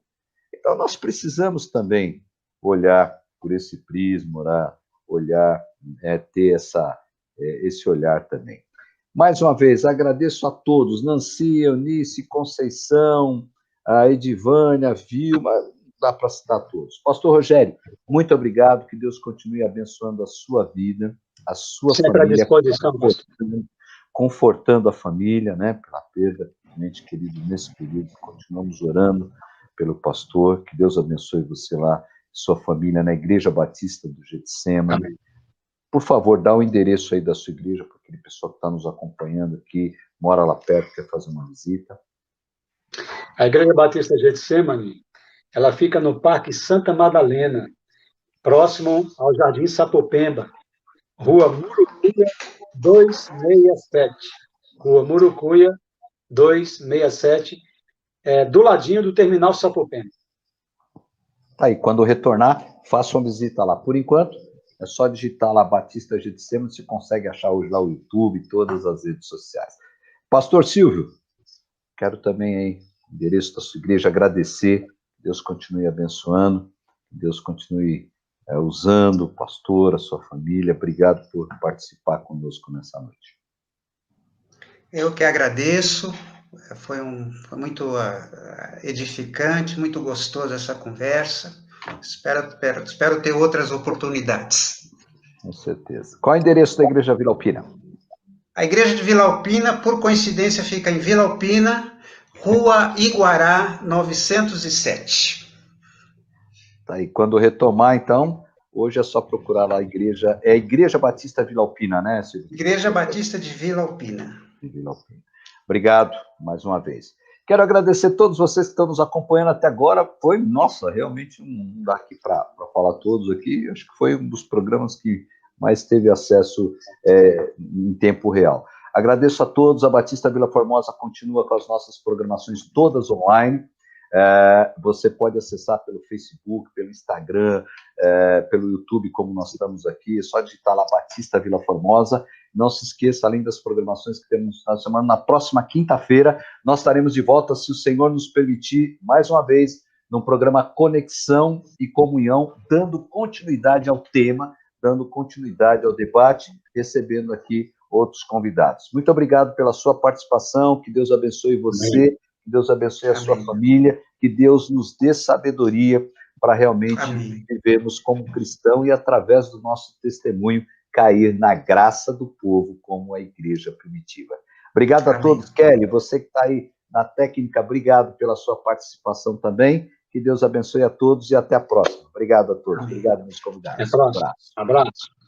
A: Então nós precisamos também olhar por esse prisma, orar, olhar, ter esse olhar também. Mais uma vez, agradeço a todos, Nancy, Eunice, Conceição, a Edivânia, a Vilma, dá para citar todos. Pastor Rogério, muito obrigado, que Deus continue abençoando a sua vida, a sua
B: Sempre
A: família,
B: à disposição,
A: confortando a família, né, pela perda, mente querido, nesse período, continuamos orando pelo pastor, que Deus abençoe você lá, sua família, na Igreja Batista do Getsemane. Amém. Por favor, dá o endereço aí da sua igreja, para aquele pessoal que está nos acompanhando aqui, mora lá perto, quer fazer uma visita.
B: A Igreja Batista Getsemane, ela fica no Parque Santa Madalena, próximo ao Jardim Sapopemba, Rua Murucuia 267. Rua Murucuia 267, do ladinho do Terminal Sapopemba.
A: Aí, quando retornar, faça uma visita lá. Por enquanto, é só digitar lá Batista Getsemane, você consegue achar hoje lá o YouTube, todas as redes sociais. Pastor Silvio, quero também aí, endereço da sua igreja, agradecer, Deus continue abençoando, Deus continue usando o pastor, a sua família. Obrigado por participar conosco nessa noite.
C: Eu que agradeço, foi muito edificante, muito gostoso essa conversa. Espero ter outras oportunidades.
A: Com certeza. Qual é o endereço da Igreja Vila Alpina?
C: A Igreja de Vila Alpina, por coincidência, fica em Vila Alpina, Rua Iguará, 907.
A: Tá aí. Quando retomar, então, hoje é só procurar lá a igreja. É a Igreja Batista Vila Alpina, né, Silvio?
C: Igreja Batista de Vila Alpina.
A: Obrigado mais uma vez. Quero agradecer a todos vocês que estão nos acompanhando até agora. Foi, nossa, realmente não dá aqui para falar todos aqui. Acho que foi um dos programas que mais teve acesso em tempo real. Agradeço a todos. A Batista Vila Formosa continua com as nossas programações todas online. Você pode acessar pelo Facebook, pelo Instagram, pelo YouTube, como nós estamos aqui. É só digitar lá Batista Vila Formosa. Não se esqueça, além das programações que temos na semana, na próxima quinta-feira, nós estaremos de volta, se o Senhor nos permitir, mais uma vez, num programa Conexão e Comunhão, dando continuidade ao tema, dando continuidade ao debate, recebendo aqui outros convidados. Muito obrigado pela sua participação, que Deus abençoe você, Amém. Que Deus abençoe a Amém. Sua família, que Deus nos dê sabedoria para realmente Amém. Vivermos como cristão e, através do nosso testemunho, cair na graça do povo como a igreja primitiva. Obrigado a Amém. Todos. Kelly, você que está aí na técnica, obrigado pela sua participação também. Que Deus abençoe a todos e até a próxima. Obrigado a todos. Amém. Obrigado, meus convidados.
B: Até a próxima. Abraço.